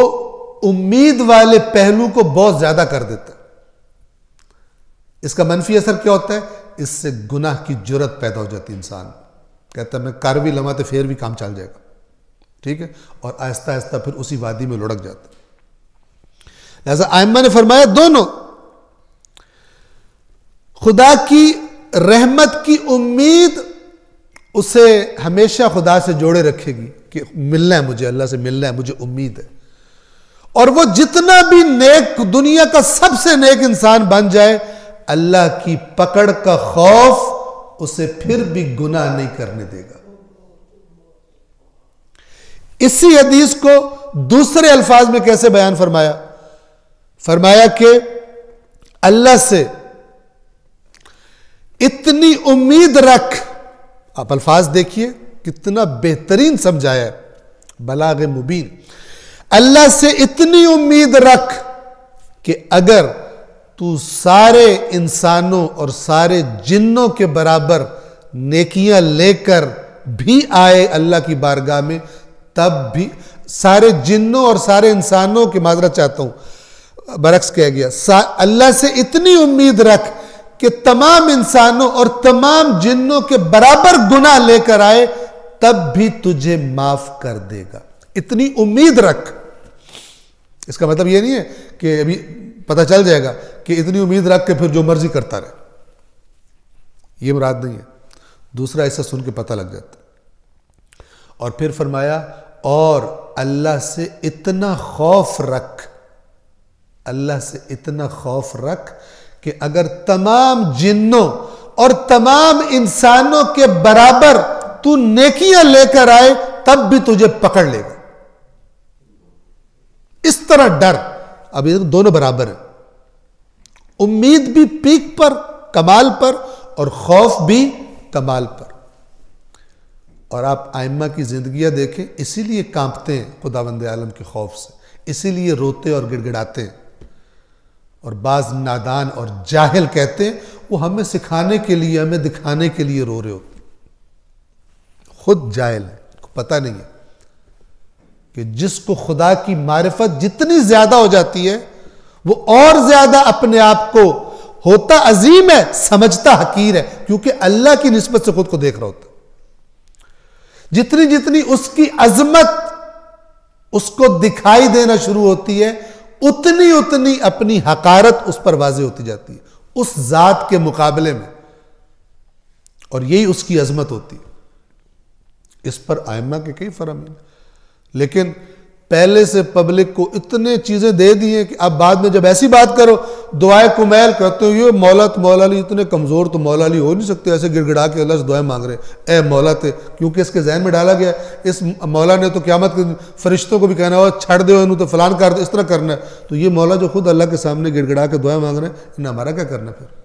امید والے پہلو کو بہت زیادہ کر دیتا ہے۔ اس کا منفی اثر کیا ہوتا ہے؟ اس سے گناہ کی جرت پیدا ہو جاتی ہے، انسان کہتا ہے میں کر بھی لما تو پھر بھی کام چل جائے گا، ٹھیک ہے، اور آہستہ آہستہ پھر اسی وادی میں لڑک جاتا ہے۔ لہذا ائمہ نے فرمایا دونوں. خدا کی رحمت کی امید اسے ہمیشہ خدا سے جوڑے رکھے گی کہ ملنا ہے مجھے، اللہ سے ملنا ہے، مجھے امید ہے. اور وہ جتنا بھی نیک، دنیا کا سب سے نیک انسان بن جائے، اللہ کی پکڑ کا خوف اسے پھر بھی گناہ نہیں کرنے دے گا. اسی حدیث کو دوسرے الفاظ میں کیسے بیان فرمایا؟ فرمایا کہ اللہ سے اتنی امید رکھ. آپ الفاظ دیکھیے کتنا بہترین سمجھایا ہے، بلاغ مبین. اللہ سے اتنی امید رکھ کہ اگر تو سارے انسانوں اور سارے جنوں کے برابر نیکیاں لے کر بھی آئے اللہ کی بارگاہ میں، تب بھی سارے جنوں اور سارے انسانوں کی معذرت چاہتا ہوں، برعکس کہہ گیا، اللہ سے اتنی امید رکھ کہ تمام انسانوں اور تمام جنوں کے برابر گناہ لے کر آئے، تب بھی تجھے معاف کر دے گا. اتنی امید رکھ. اس کا مطلب یہ نہیں ہے کہ ابھی پتہ چل جائے گا کہ اتنی امید رکھ کے پھر جو مرضی کرتا رہے، یہ مراد نہیں ہے. دوسرا ایسا سن کے پتہ لگ جاتا. اور پھر فرمایا اور اللہ سے اتنا خوف رکھ، اللہ سے اتنا خوف رکھ کہ اگر تمام جنوں اور تمام انسانوں کے برابر تو نیکیاں لے کر آئے، تب بھی تجھے پکڑ لے گا. اس طرح ڈر. اب یہ دونوں برابر ہیں، امید بھی پیک پر، کمال پر، اور خوف بھی کمال پر. اور آپ ائمہ کی زندگیاں دیکھیں، اسی لیے کانپتے ہیں خداوند عالم کے خوف سے، اسی لیے روتے اور گڑ گڑاتے ہیں. اور بعض نادان اور جاہل کہتے ہیں وہ ہمیں سکھانے کے لیے، ہمیں دکھانے کے لیے رو رہے ہوتے. خود جاہل ہے، پتہ نہیں ہے کہ جس کو خدا کی معرفت جتنی زیادہ ہو جاتی ہے، وہ اور زیادہ اپنے آپ کو ہوتا عظیم ہے، سمجھتا حقیر ہے، کیونکہ اللہ کی نسبت سے خود کو دیکھ رہا ہوتا. جتنی جتنی اس کی عظمت اس کو دکھائی دینا شروع ہوتی ہے، اتنی اتنی اپنی حقارت اس پر واضح ہوتی جاتی ہے اس ذات کے مقابلے میں. اور یہی اس کی عظمت ہوتی ہے. اس پر ائمہ کے کئی فرامین، لیکن پہلے سے پبلک کو اتنے چیزیں دے دی ہیں کہ اب بعد میں جب ایسی بات کرو، دعائے کمیل کہتے ہو، یہ مولا علی اتنے کمزور تو مولا علی ہو نہیں سکتے، ایسے گڑ گڑا کے اللہ سے دعائیں مانگ رہے اے مولا تے، کیونکہ اس کے ذہن میں ڈالا گیا اس مولا نے تو قیامت کے فرشتوں کو بھی کہنا ہوا چھڑ دو انہوں تو فلان کر دو، اس طرح کرنا ہے. تو یہ مولا جو خود اللہ کے سامنے گڑ گڑا کے دعائیں مانگ رہے ہیں، انہیں ہمارا کیا کرنا پھر؟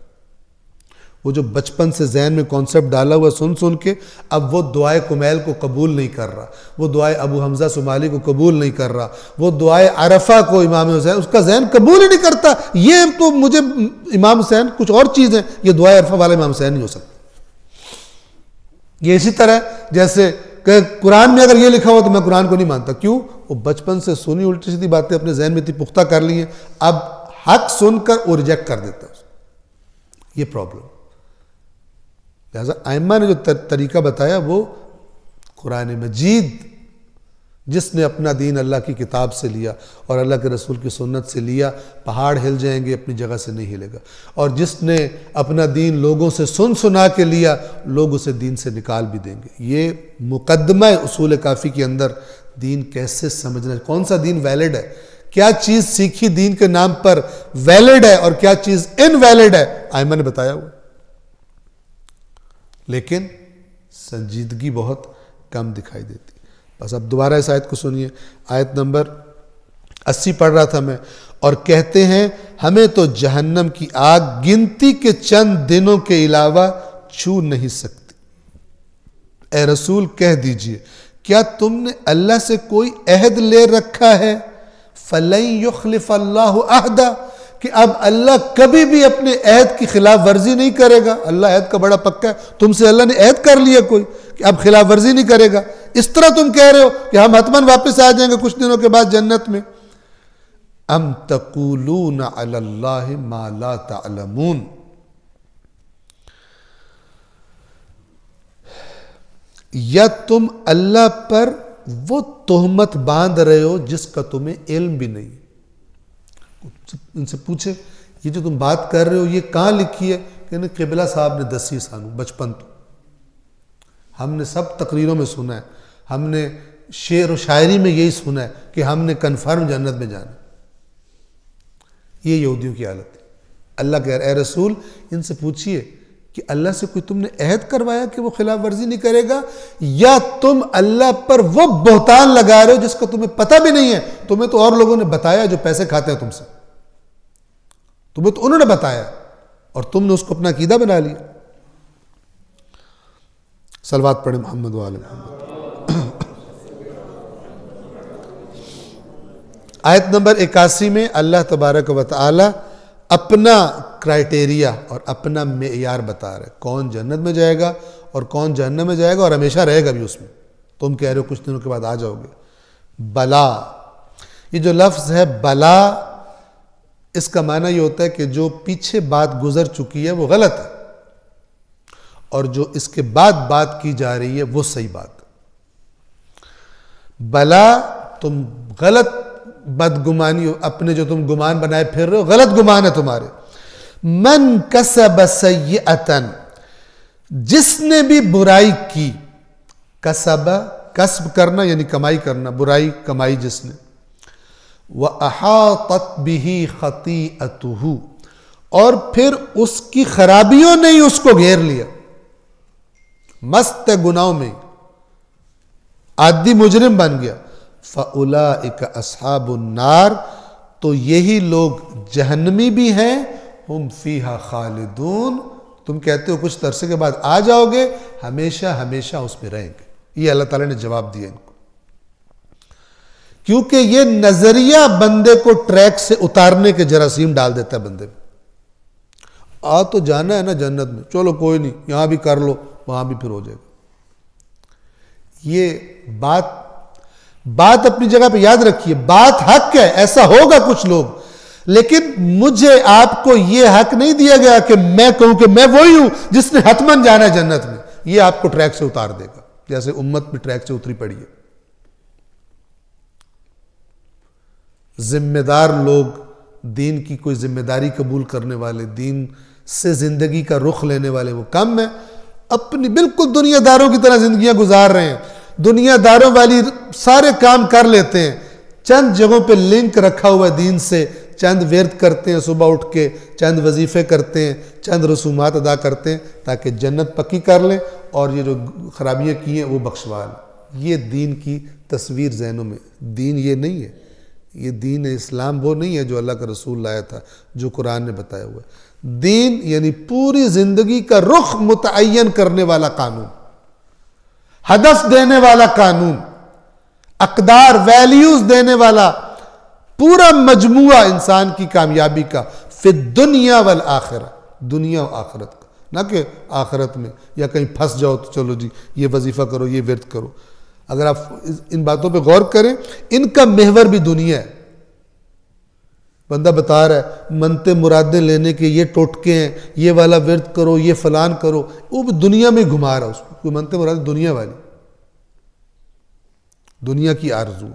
وہ جو بچپن سے ذہن میں کانسیپٹ ڈالا ہوا سن کے اب وہ دعائے کمیل کو قبول نہیں کر رہا، وہ دعائے ابو حمزہ صومالی کو قبول نہیں کر رہا، وہ دعائے عرفہ کو امام حسین اس کا ذہن قبول ہی نہیں کرتا. یہ تو مجھے امام حسین کچھ اور چیز ہے، یہ دعائے عرفہ والا امام حسین نہیں ہو سکتا. یہ اسی طرح جیسے کہ قرآن میں اگر یہ لکھا ہو تو میں قرآن کو نہیں مانتا. کیوں؟ وہ بچپن سے سنی الٹی سیدھی باتیں اپنے ذہن میں اتنی پختہ کر لی ہیں، اب حق سن کر وہ ریجیکٹ کر دیتا ہے. یہ پرابلم. لہذا ائمہ نے جو طریقہ بتایا وہ قرآن مجید، جس نے اپنا دین اللہ کی کتاب سے لیا اور اللہ کے رسول کی سنت سے لیا، پہاڑ ہل جائیں گے اپنی جگہ سے نہیں ہلے گا. اور جس نے اپنا دین لوگوں سے سنا کے لیا، لوگ اسے دین سے نکال بھی دیں گے. یہ مقدمہ اصول کافی کے اندر دین کیسے سمجھنا ہے، کون سا دین ویلڈ ہے، کیا چیز سیکھی دین کے نام پر ویلڈ ہے اور کیا چیز انویلڈ ہے، ائمہ نے بتایا ہوا. لیکن سنجیدگی بہت کم دکھائی دیتی. بس اب دوبارہ اس آیت کو سنیے، آیت نمبر 80 پڑھ رہا تھا میں. اور کہتے ہیں ہمیں تو جہنم کی آگ گنتی کے چند دنوں کے علاوہ چھو نہیں سکتی. اے رسول کہہ دیجئے کیا تم نے اللہ سے کوئی عہد لے رکھا ہے؟ فَلَن يُخْلِفَ اللَّهُ عَهْدًا، کہ اب اللہ کبھی بھی اپنے عہد کی خلاف ورزی نہیں کرے گا. اللہ عہد کا بڑا پکا ہے، تم سے اللہ نے عہد کر لیا کوئی کہ اب خلاف ورزی نہیں کرے گا. اس طرح تم کہہ رہے ہو کہ ہم حتماً واپس آ جائیں گے کچھ دنوں کے بعد جنت میں. ام تقولون علی اللہ ما لا تعلمون، یا تم اللہ پر وہ تہمت باندھ رہے ہو جس کا تمہیں علم بھی نہیں. ان سے پوچھے یہ جو تم بات کر رہے ہو یہ کہاں لکھی ہے؟ کہ قبلہ صاحب نے دسی سانو بچپن تو ہم نے سب تقریروں میں سنا ہے، ہم نے شعر و شاعری میں یہی سنا ہے کہ ہم نے کنفرم جنت میں جانا۔ یہ یہودیوں کی حالت ہے۔ اللہ کہہ رہا ہے اے رسول ان سے پوچھئے کہ اللہ سے کوئی تم نے عہد کروایا کہ وہ خلاف ورزی نہیں کرے گا، یا تم اللہ پر وہ بہتان لگا رہے ہو جس کا تمہیں پتہ بھی نہیں ہے؟ تمہیں تو اور لوگوں نے بتایا جو پیسے کھاتے ہیں تم سے، تمہیں تو انہوں نے بتایا اور تم نے اس کو اپنا عقیدہ بنا لیا۔ صلوات پڑھیں محمد و آل محمد۔ آیت نمبر 81 میں اللہ تبارک و تعالی اپنا کرائٹیریا اور اپنا معیار بتا رہے کون جنت میں جائے گا اور کون جہنم میں جائے گا اور ہمیشہ رہے گا بھی اس میں۔ تم کہہ رہے ہو کچھ دنوں کے بعد آ جاؤ گے۔ بلا، یہ جو لفظ ہے بلا، اس کا معنی یہ ہوتا ہے کہ جو پیچھے بات گزر چکی ہے وہ غلط ہے اور جو اس کے بعد بات کی جا رہی ہے وہ صحیح بات ہے۔ بلا تم غلط بدگمانی ہو، اپنے جو تم گمان بنائے پھر رہے ہو غلط گمان ہے تمہارے۔ من کسب سیئتن، جس نے بھی برائی کی، کسب کسب کرنا یعنی کمائی کرنا، برائی کمائی جس نے، وَأَحَاطَتْ بِهِ خَطِيئَتُهُ، اور پھر اس کی خرابیوں نے ہی اس کو گھیر لیا، مست گناہوں میں عادی مجرم بن گیا، فَأُولَئِكَ أَصْحَابُ النَّارِ، تو یہی لوگ جہنمی بھی ہیں، ہم فیہا خالدون، تم کہتے ہو کچھ عرصے کے بعد آ جاؤ گے، ہمیشہ ہمیشہ اس میں رہیں گے۔ یہ اللہ تعالیٰ نے جواب دیا ان کو، کیونکہ یہ نظریہ بندے کو ٹریک سے اتارنے کے جراثیم ڈال دیتا ہے بندے میں۔ آ تو جانا ہے نا جنت میں، چلو کوئی نہیں یہاں بھی کر لو وہاں بھی پھر ہو جائے گا۔ یہ بات اپنی جگہ پہ یاد رکھیے، بات حق ہے، ایسا ہوگا کچھ لوگ، لیکن مجھے آپ کو یہ حق نہیں دیا گیا کہ میں کہوں کہ میں وہی ہوں جس نے حتماً جانا ہے جنت میں۔ یہ آپ کو ٹریک سے اتار دے گا، جیسے امت بھی ٹریک سے اتری پڑی ہے۔ ذمہ دار لوگ، دین کی کوئی ذمہ داری قبول کرنے والے، دین سے زندگی کا رخ لینے والے وہ کم ہیں، اپنی بالکل دنیا داروں کی طرح زندگیاں گزار رہے ہیں، دنیا داروں والی سارے کام کر لیتے ہیں، چند جگہوں پہ لنک رکھا ہوا ہے دین سے، چند ورد کرتے ہیں صبح اٹھ کے، چند وظیفے کرتے ہیں، چند رسومات ادا کرتے ہیں تاکہ جنت پکی کر لیں اور یہ جو خرابیاں کی ہیں وہ بخشوا لیں۔ یہ دین کی تصویر ذہنوں میں، دین یہ نہیں ہے، یہ دین اسلام وہ نہیں ہے جو اللہ کا رسول لایا تھا، جو قرآن نے بتایا ہوا ہے۔ دین یعنی پوری زندگی کا رخ متعین کرنے والا قانون، ہدف دینے والا قانون، اقدار ویلیوز دینے والا پورا مجموعہ انسان کی کامیابی کا، فی الدنیا والآخرہ، دنیا و آخرت کا، نہ کہ آخرت میں یا کہیں پھنس جاؤ تو چلو جی یہ وظیفہ کرو یہ ورد کرو۔ اگر آپ ان باتوں پہ غور کریں، ان کا محور بھی دنیا ہے۔ بندہ بتا رہا ہے منتے مرادیں لینے کے یہ ٹوٹکے ہیں، یہ والا ورد کرو، یہ فلان کرو، وہ بھی دنیا میں گھما رہا ہے اس کو، کوئی منتے مرادیں دنیا والی، دنیا کی آرزو۔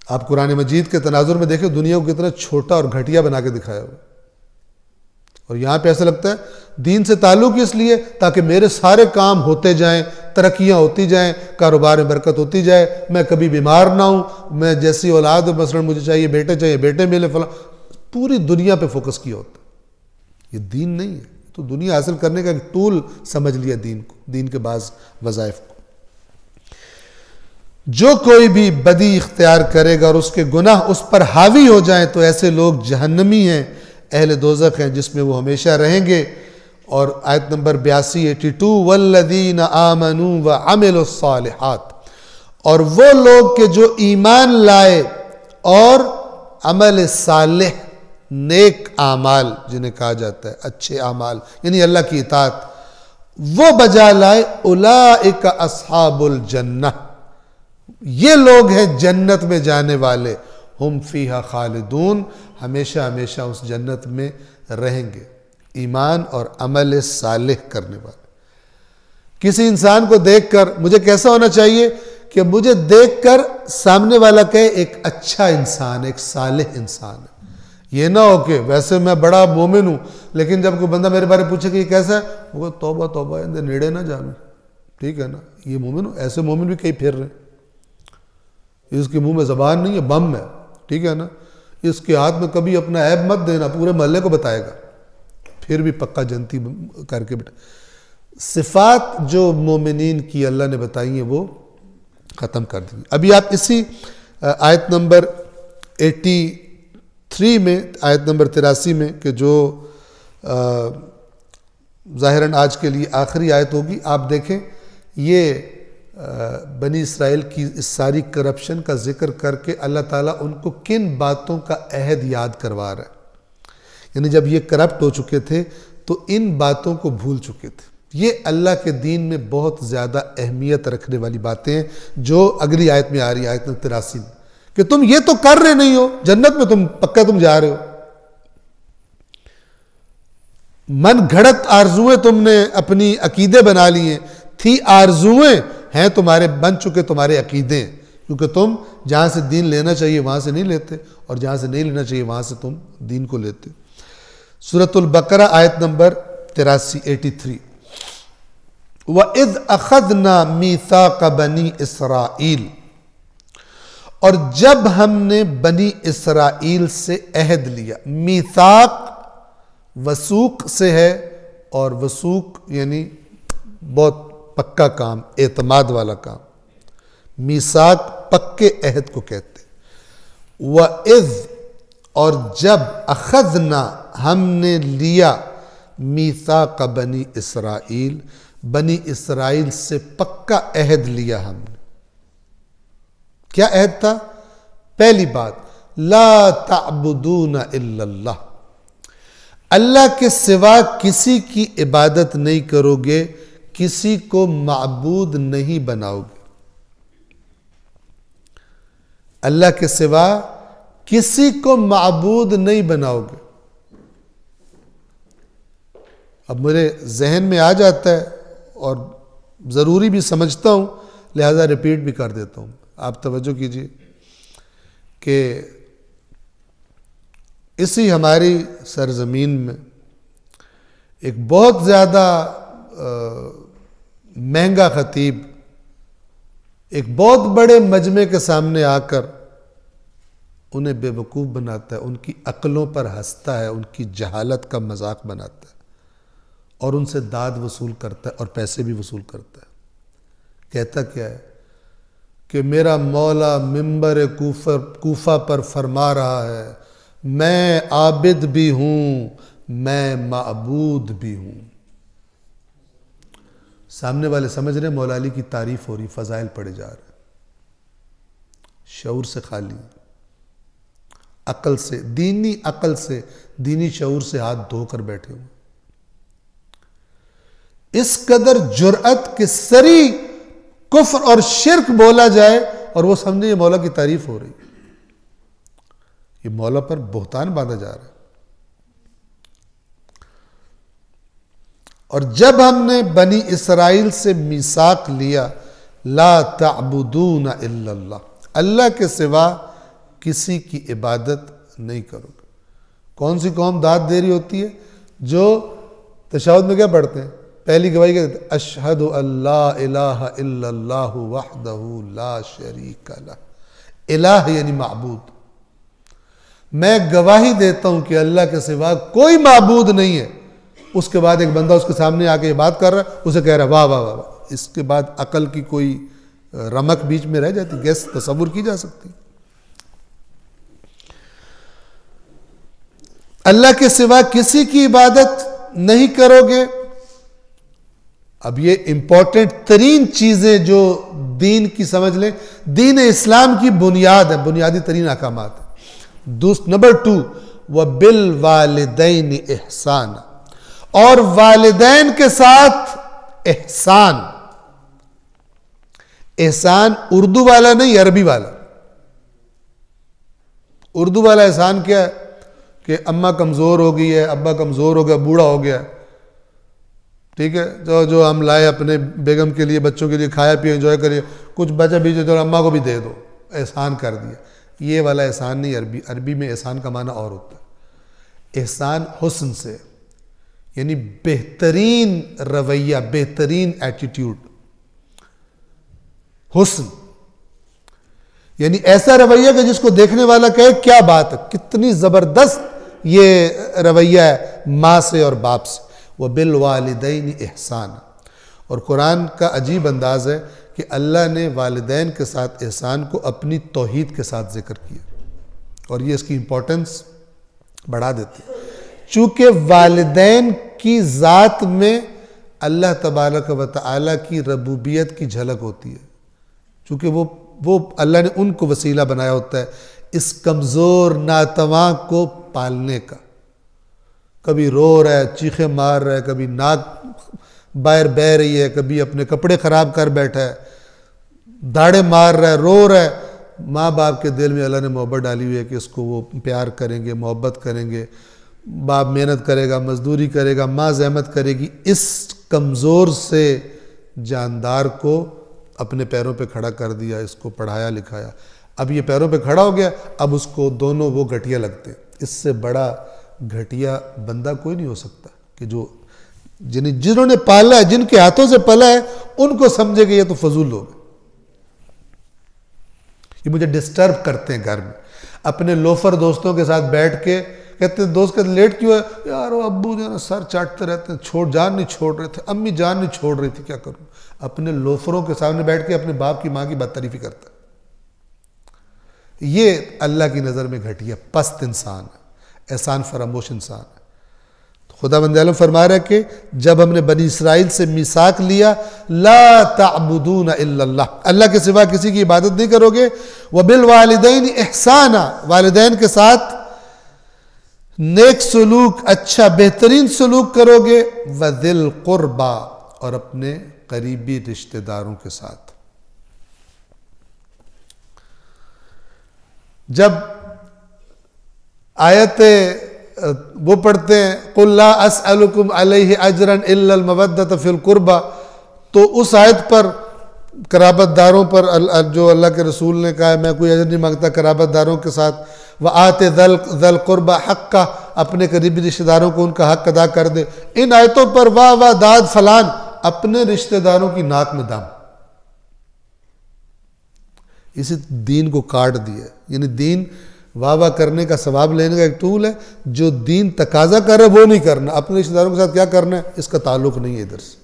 آپ قرآن مجید کے تناظر میں دیکھیں دنیا کو کتنا چھوٹا اور گھٹیا بنا کے دکھایا ہوا، اور یہاں پہ ایسا لگتا ہے دین سے تعلق اس لیے تاکہ میرے سارے کام ہوتے جائیں، ترقیاں ہوتی جائیں، کاروبار میں برکت ہوتی جائے، میں کبھی بیمار نہ ہوں، میں جیسی اولاد مثلا مجھے چاہیے بیٹے ملے فلاں، پوری دنیا پہ فوکس کیا ہوتا ہے۔ یہ دین نہیں ہے، تو دنیا حاصل کرنے کا ایک ٹول سمجھ لیا دین کو، دین کے بعض وظائف کو۔ جو کوئی بھی بدی اختیار کرے گا اور اس کے گناہ اس پر حاوی ہو جائیں تو ایسے لوگ جہنمی ہیں، اہل دوزخ ہیں جس میں وہ ہمیشہ رہیں گے۔ اور آیت نمبر 82 والذین آمنوا وعملوا الصالحات، اور وہ لوگ کہ جو ایمان لائے اور عمل صالح، نیک اعمال جنہیں کہا جاتا ہے، اچھے اعمال یعنی اللہ کی اطاعت، وہ بجا لائے، اولئک اصحاب الجنہ، یہ لوگ ہیں جنت میں جانے والے، ہم فیہا خالدون، ہمیشہ ہمیشہ اس جنت میں رہیں گے۔ ایمان اور عمل صالح کرنے والے۔ کسی انسان کو دیکھ کر مجھے کیسا ہونا چاہیے کہ مجھے دیکھ کر سامنے والا کہے ایک اچھا انسان ہے، ایک صالح انسان ہے. یہ نہ ہو کہ ویسے میں بڑا مومن ہوں لیکن جب کوئی بندہ میرے بارے پوچھے کہ یہ کیسا ہے، وہ توبہ توبہ اندے نیڑے نہ جانے. ٹھیک ہے نا، یہ مومن ہو. ایسے مومن بھی کئی پھر رہے ہیں، اس کے منہ میں زبان نہیں ہے، بم ہے. ٹھیک ہے نا، اس کے ہاتھ میں کبھی اپنا عیب مت دینا، پورے محلے کو بتائے گا، پھر بھی پکا جنتی کر کے بیٹا. صفات جو مومنین کی اللہ نے بتائی ہیں وہ ختم کر دی. ابھی آپ اسی آیت نمبر 83 میں، آیت نمبر 83 میں، کہ جو ظاہراً آج کے لیے آخری آیت ہوگی، آپ دیکھیں یہ بنی اسرائیل کی اس ساری کرپشن کا ذکر کر کے اللہ تعالیٰ ان کو کن باتوں کا عہد یاد کروا رہا ہے. یعنی جب یہ کرپٹ ہو چکے تھے تو ان باتوں کو بھول چکے تھے. یہ اللہ کے دین میں بہت زیادہ اہمیت رکھنے والی باتیں ہیں جو اگلی آیت میں آ رہی ہے، آیت نمبر 83 میں، کہ تم یہ تو کر رہے نہیں ہو، جنت میں تم پکا تم جا رہے ہو. من گھڑت آرزویں تم نے اپنی عقیدے بنا لی ہیں، تھی آرزویں ہیں تمہارے، بن چکے تمہارے عقیدے ہیں، کیونکہ تم جہاں سے دین لینا چاہیے وہاں سے نہیں لیتے، اور جہاں سے نہیں لینا چاہیے وہاں سے تم دین کو لیتے. سورۃ البقرہ آیت نمبر 83. وَإِذْ أَخَذْنَا مِيثَاقَ بَنِي إِسْرَائِيلَ، اور جب ہم نے بنی اسرائیل سے عہد لیا. میثاق وثوق سے ہے، اور وثوق یعنی بہت پکا کام، اعتماد والا کام. میثاق پکے عہد کو کہتے. وَإِذْ، اور جب، اخذنا ہم نے لیا، میثاق بنی اسرائیل، بنی اسرائیل سے پکا عہد لیا ہم نے. کیا عہد تھا؟ پہلی بات، لا تعبدون الا اللہ، اللہ کے سوا کسی کی عبادت نہیں کرو گے، کسی کو معبود نہیں بناؤ گے. اللہ کے سوا کسی کو معبود نہیں بناؤ گے. اب میرے ذہن میں آ جاتا ہے اور ضروری بھی سمجھتا ہوں، لہذا ریپیٹ بھی کر دیتا ہوں. آپ توجہ کیجئے کہ اسی ہماری سرزمین میں ایک بہت زیادہ مہنگا خطیب ایک بہت بڑے مجمع کے سامنے آ کر انہیں بے وقوف بناتا ہے، ان کی عقلوں پر ہنستا ہے، ان کی جہالت کا مذاق بناتا ہے، اور ان سے داد وصول کرتا ہے اور پیسے بھی وصول کرتا ہے. کہتا کیا ہے کہ میرا مولا منبر کوفہ پر فرما رہا ہے، میں عابد بھی ہوں، میں معبود بھی ہوں. سامنے والے سمجھ رہے ہیں مولا علی کی تعریف ہو رہی، فضائل پڑھے جا رہے، شعور سے خالی، عقل سے، دینی عقل سے، دینی شعور سے ہاتھ دھو کر بیٹھے ہوئے. اس قدر جرأت کہ سری کفر اور شرک بولا جائے اور وہ سمجھے یہ مولا کی تعریف ہو رہی، یہ مولا پر بہتان باندھا جا رہا ہے. اور جب ہم نے بنی اسرائیل سے میثاق لیا، لا تعبدون الا اللہ، اللہ کے سوا کسی کی عبادت نہیں کرو گے. کون سی قوم داد دے رہی ہوتی ہے؟ جو تشہد میں کیا پڑھتے ہیں؟ پہلی گواہی کہتے ہیں اشہد ان لا الہ الا اللہ وحدہ لا شریک لہ. الہ یعنی معبود، میں گواہی دیتا ہوں کہ اللہ کے سوا کوئی معبود نہیں ہے. اس کے بعد ایک بندہ اس کے سامنے آ کے یہ بات کر رہا ہے، اسے کہہ رہا ہے واہ واہ واہ. اس کے بعد عقل کی کوئی رمق بیچ میں رہ جاتی، گیس تصور کی جا سکتی. اللہ کے سوا کسی کی عبادت نہیں کرو گے. اب یہ امپورٹنٹ ترین چیزیں جو دین کی سمجھ لیں، دین اسلام کی بنیاد ہے، بنیادی ترین احکامات ہیں. نمبر 2، وَبِالْوَالِدَيْنِ احسان، اور والدین کے ساتھ احسان. احسان اردو والا نہیں، عربی والا. اردو والا احسان کیا ہے کہ اماں کمزور ہو گئی ہے، ابا کمزور ہو گیا، بوڑھا ہو گیا، ٹھیک ہے، جو ہم لائے اپنے بیگم کے لیے، بچوں کے لیے، کھایا پیا انجوائے کریے، کچھ بچا بھی جو اماں کو بھی دے دو، احسان کر دیا. یہ والا احسان نہیں. عربی میں احسان کا معنی اور ہوتا ہے. احسان حسن سے، یعنی بہترین رویہ، بہترین ایٹیٹیوڈ. حسن یعنی ایسا رویہ کہ جس کو دیکھنے والا کہے کیا بات ہے، کتنی زبردست یہ رویہ ہے ماں سے اور باپ سے. وَبِالْوَالِدَيْنِ احسان. اور قرآن کا عجیب انداز ہے کہ اللہ نے والدین کے ساتھ احسان کو اپنی توحید کے ساتھ ذکر کیا، اور یہ اس کی امپورٹنس بڑھا دیتی ہے. چونکہ والدین کی ذات میں اللہ تبارک و تعالیٰ کی ربوبیت کی جھلک ہوتی ہے، چونکہ وہ اللہ نے ان کو وسیلہ بنایا ہوتا ہے اس کمزور ناتواں کو پالنے کا. کبھی رو رہا ہے، چیخیں مار رہا ہے، کبھی ناک باہر بہ رہی ہے، کبھی اپنے کپڑے خراب کر بیٹھا ہے، داڑے مار رہا ہے، رو رہا ہے. ماں باپ کے دل میں اللہ نے محبت ڈالی ہوئی ہے کہ اس کو وہ پیار کریں گے، محبت کریں گے. باپ محنت کرے گا، مزدوری کرے گا، ماں زحمت کرے گی. اس کمزور سے جاندار کو اپنے پیروں پہ کھڑا کر دیا، اس کو پڑھایا لکھایا. اب یہ پیروں پہ کھڑا ہو گیا، اب اس کو دونوں وہ گھٹیا لگتے ہیں. اس سے بڑا گھٹیا بندہ کوئی نہیں ہو سکتا کہ جنہوں نے پالا ہے، جن کے ہاتھوں سے پلا ہے، ان کو سمجھے کہ یہ تو فضول لوگ ہیں. یہ مجھے ڈسٹرب کرتے ہیں گھر میں. اپنے لوفر دوستوں کے ساتھ بیٹھ کے کہتے ہیں دوست کہتے لیٹ کیوں ہے؟ یار وہ ابو جو ہے نا سر چاٹتے رہتے ہیں، جان نہیں چھوڑ رہے تھے، امی جان نہیں چھوڑ رہی تھی، کیا کروں. اپنے لوفروں کے سامنے بیٹھ کے اپنے باپ کی ماں کی بدتعریفی کرتا ہے. یہ اللہ کی نظر میں گھٹیا پست انسان ہے، احسان فراموش انسان ہے. خدا بند عالم فرما رہا ہے کہ جب ہم نے بنی اسرائیل سے میثاق لیا، لا تعبدون الا اللہ، اللہ کے سوا کسی کی عبادت نہیں کرو گے. وبالوالدین احسانا، والدین کے ساتھ نیک سلوک، اچھا بہترین سلوک کرو گے. وذی القربا، اور اپنے قریبی رشتہ داروں کے ساتھ. جب آیت وہ پڑھتے ہیں قُلْ لَا أَسْأَلُكُمْ عَلَيْهِ أَجْرًا إِلَّا الْمَوَدَّةَ فِي الْقُرْبَى، تو اس آیت پر قرابت داروں پر جو اللہ کے رسول نے کہا ہے میں کوئی اجر نہیں مانگتا قرابت داروں کے ساتھ. وَآتِ ذَا الْقُرْبَى حَقَّهُ، اپنے قریبی رشتہ داروں کو ان کا حق ادا کر دے. ان آیتوں پر واہ واہ داد فلان، اپنے رشتہ داروں کی ناک میں دم. اسی دین کو کاٹ دیا. یعنی دین واہ واہ کرنے کا ثواب لینے کا ایک ٹول ہے، جو دین تقاضا کر رہا ہے وہ نہیں کرنا. اپنے رشتہ داروں کے ساتھ کیا کرنا ہے اس کا تعلق نہیں ہے ادھر سے.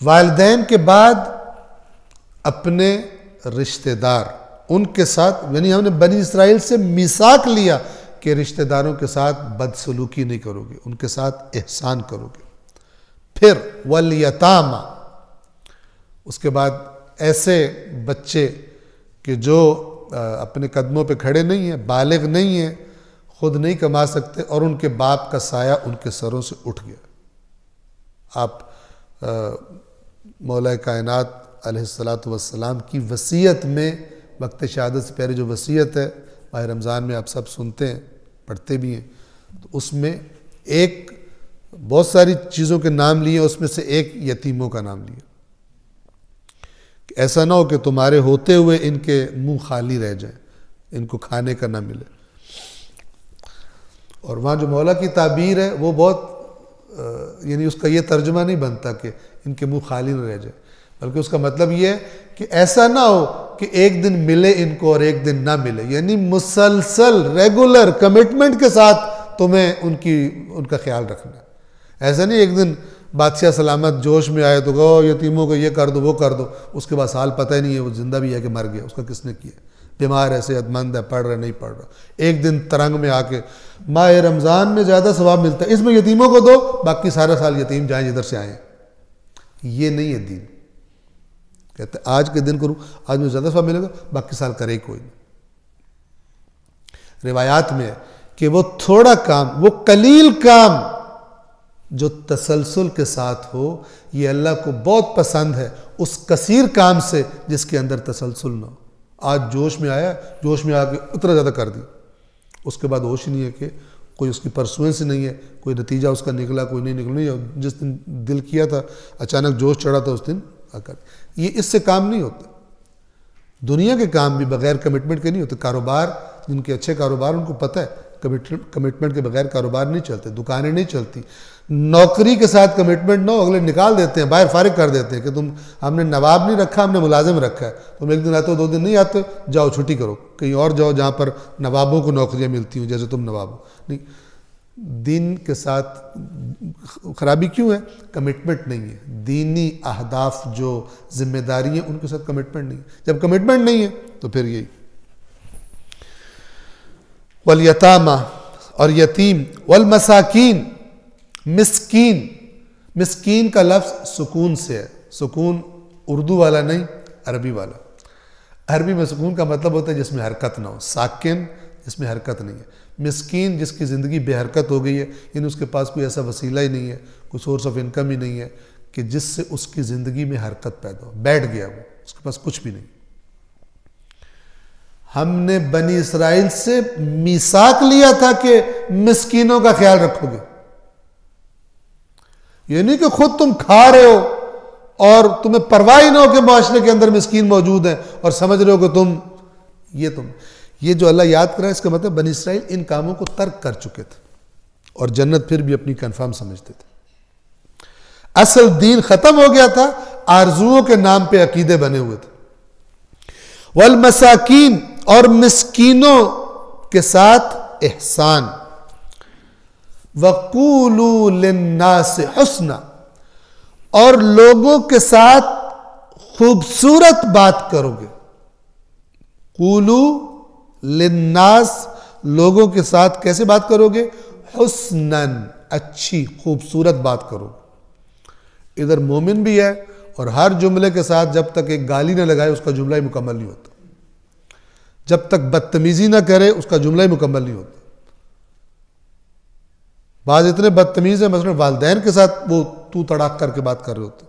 والدین کے بعد اپنے رشتہ دار، ان کے ساتھ، یعنی ہم نے بنی اسرائیل سے میثاق لیا کہ رشتہ داروں کے ساتھ بدسلوکی نہیں کرو گے، ان کے ساتھ احسان کرو گے. پھر والیتامی، اس کے بعد ایسے بچے کہ جو اپنے قدموں پہ کھڑے نہیں ہیں، بالغ نہیں ہیں، خود نہیں کما سکتے، اور ان کے باپ کا سایہ ان کے سروں سے اٹھ گیا. آپ مولا کائنات علیہ السلام کی وصیت میں وقت شہادت سے پہلے جو وصیت ہے ماہ رمضان میں آپ سب سنتے ہیں، پڑھتے بھی ہیں، تو اس میں ایک بہت ساری چیزوں کے نام لیے، اس میں سے ایک یتیموں کا نام لیا. ایسا نہ ہو کہ تمہارے ہوتے ہوئے ان کے منہ خالی رہ جائیں، ان کو کھانے کا نہ ملے. اور وہاں جو مولا کی تعبیر ہے وہ بہت یعنی اس کا یہ ترجمہ نہیں بنتا کہ ان کے منہ خالی نہ رہ جائے، بلکہ اس کا مطلب یہ ہے کہ ایسا نہ ہو کہ ایک دن ملے ان کو اور ایک دن نہ ملے. یعنی مسلسل ریگولر کمٹمنٹ کے ساتھ تمہیں ان کا خیال رکھنا ہے. ایسا نہیں ایک دن بادشاہ سلامت جوش میں آئے تو کہو یتیموں کو یہ کر دو وہ کر دو، اس کے بعد سال پتہ ہی نہیں ہے وہ زندہ بھی ہے کہ مر گیا، اس کا کس نے کیا، بیمار ہے، صحت مند ہے، پڑھ رہا نہیں پڑھ رہا. ایک دن ترنگ میں آ کے ماہ رمضان میں زیادہ ثواب ملتا ہے، اس میں یتیموں کو دو، باقی سارا سال یتیم جائیں جدھر سے آئیں. یہ نہیں ہے دین. کہتے آج کے دن کروں، آج میں زیادہ ثواب ملے گا، باقی سال کرے کوئی نہیں. روایات میں ہے کہ وہ تھوڑا کام، وہ قلیل کام جو تسلسل کے ساتھ ہو، یہ اللہ کو بہت پسند ہے اس کثیر کام سے جس کے اندر تسلسل نہ ہو. آج جوش میں آیا، جوش میں آ کے اتنا زیادہ کر دی، اس کے بعد ہوش نہیں ہے کہ کوئی اس کی پرسوئنس نہیں ہے، کوئی نتیجہ اس کا نکلا، کوئی نہیں نکلا، نہیں جس دن دل کیا تھا اچانک جوش چڑھا تھا اس دن یہ اس سے کام نہیں ہوتا۔ دنیا کے کام بھی بغیر کمٹمنٹ کے نہیں ہوتے۔ کاروبار، جن کے اچھے کاروبار ان کو پتہ ہے کمٹمنٹ کے بغیر کاروبار نہیں چلتے، دکانیں نہیں چلتی۔ نوکری کے ساتھ کمٹمنٹ نہ ہو، اگلے نکال دیتے ہیں، باہر فارغ کر دیتے ہیں کہ تم ہم نے نواب نہیں رکھا، ہم نے ملازم رکھا ہے، تم ایک دن آتے ہو 2 دن نہیں آتے، جاؤ چھٹی کرو، کہیں اور جاؤ جہاں پر نوابوں کو نوکریاں ملتی ہوں جیسے تم نواب ہو۔ نہیں، دین کے ساتھ خرابی کیوں ہے؟ کمٹمنٹ نہیں ہے۔ دینی اہداف جو ذمہ داری ہیں ان کے ساتھ کمٹمنٹ نہیں ہے۔ جب کمٹمنٹ نہیں ہے تو پھر یہی والیتامہ اور یتیم، والمساکین، مسکین۔ مسکین کا لفظ سکون سے ہے، سکون اردو والا نہیں، عربی والا۔ عربی میں سکون کا مطلب ہوتا ہے جس میں حرکت نہ ہو، ساکن جس میں حرکت نہیں ہے۔ مسکین جس کی زندگی بے حرکت ہو گئی ہے، یعنی اس کے پاس کوئی ایسا وسیلہ ہی نہیں ہے، کوئی سورس آف انکم ہی نہیں ہے کہ جس سے اس کی زندگی میں حرکت پیدا ہو، بیٹھ گیا وہ، اس کے پاس کچھ بھی نہیں۔ ہم نے بنی اسرائیل سے میثاق لیا تھا کہ مسکینوں کا خیال رکھو گے، یہ نہیں کہ خود تم کھا رہے ہو اور تمہیں پرواہ نہ ہو کہ معاشرے کے اندر مسکین موجود ہیں اور سمجھ رہے ہو کہ یہ جو اللہ یاد کرا ہے، اس کا مطلب بنی اسرائیل ان کاموں کو ترک کر چکے تھے اور جنت پھر بھی اپنی کنفرم سمجھتے تھے۔ اصل دین ختم ہو گیا تھا، آرزوؤں کے نام پہ عقیدے بنے ہوئے تھے۔ والمساکین، اور مسکینوں کے ساتھ احسان۔ وَقُولُوا لِلنَّاسِ حُسْنًا، اور لوگوں کے ساتھ خوبصورت بات کرو گے۔ قولوا للناس، لوگوں کے ساتھ کیسے بات کرو گے؟ حسناً، اچھی خوبصورت بات کرو گے۔ ادھر مومن بھی ہے اور ہر جملے کے ساتھ جب تک ایک گالی نہ لگائے اس کا جملہ ہی مکمل نہیں ہوتا، جب تک بدتمیزی نہ کرے اس کا جملہ ہی مکمل نہیں ہوتا۔ بعض اتنے بدتمیز ہیں، مثلا والدین کے ساتھ وہ تو تڑاک کر کے بات کر رہے ہوتے۔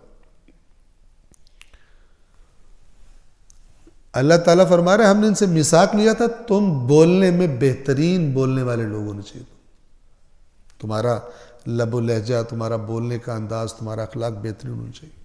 اللہ تعالیٰ فرما رہے ہیں ہم نے ان سے میثاق لیا تھا تم بولنے میں بہترین بولنے والے لوگ ہونے چاہیے، تمہارا لب و لہجہ، تمہارا بولنے کا انداز، تمہارا اخلاق بہترین ہونا چاہیے۔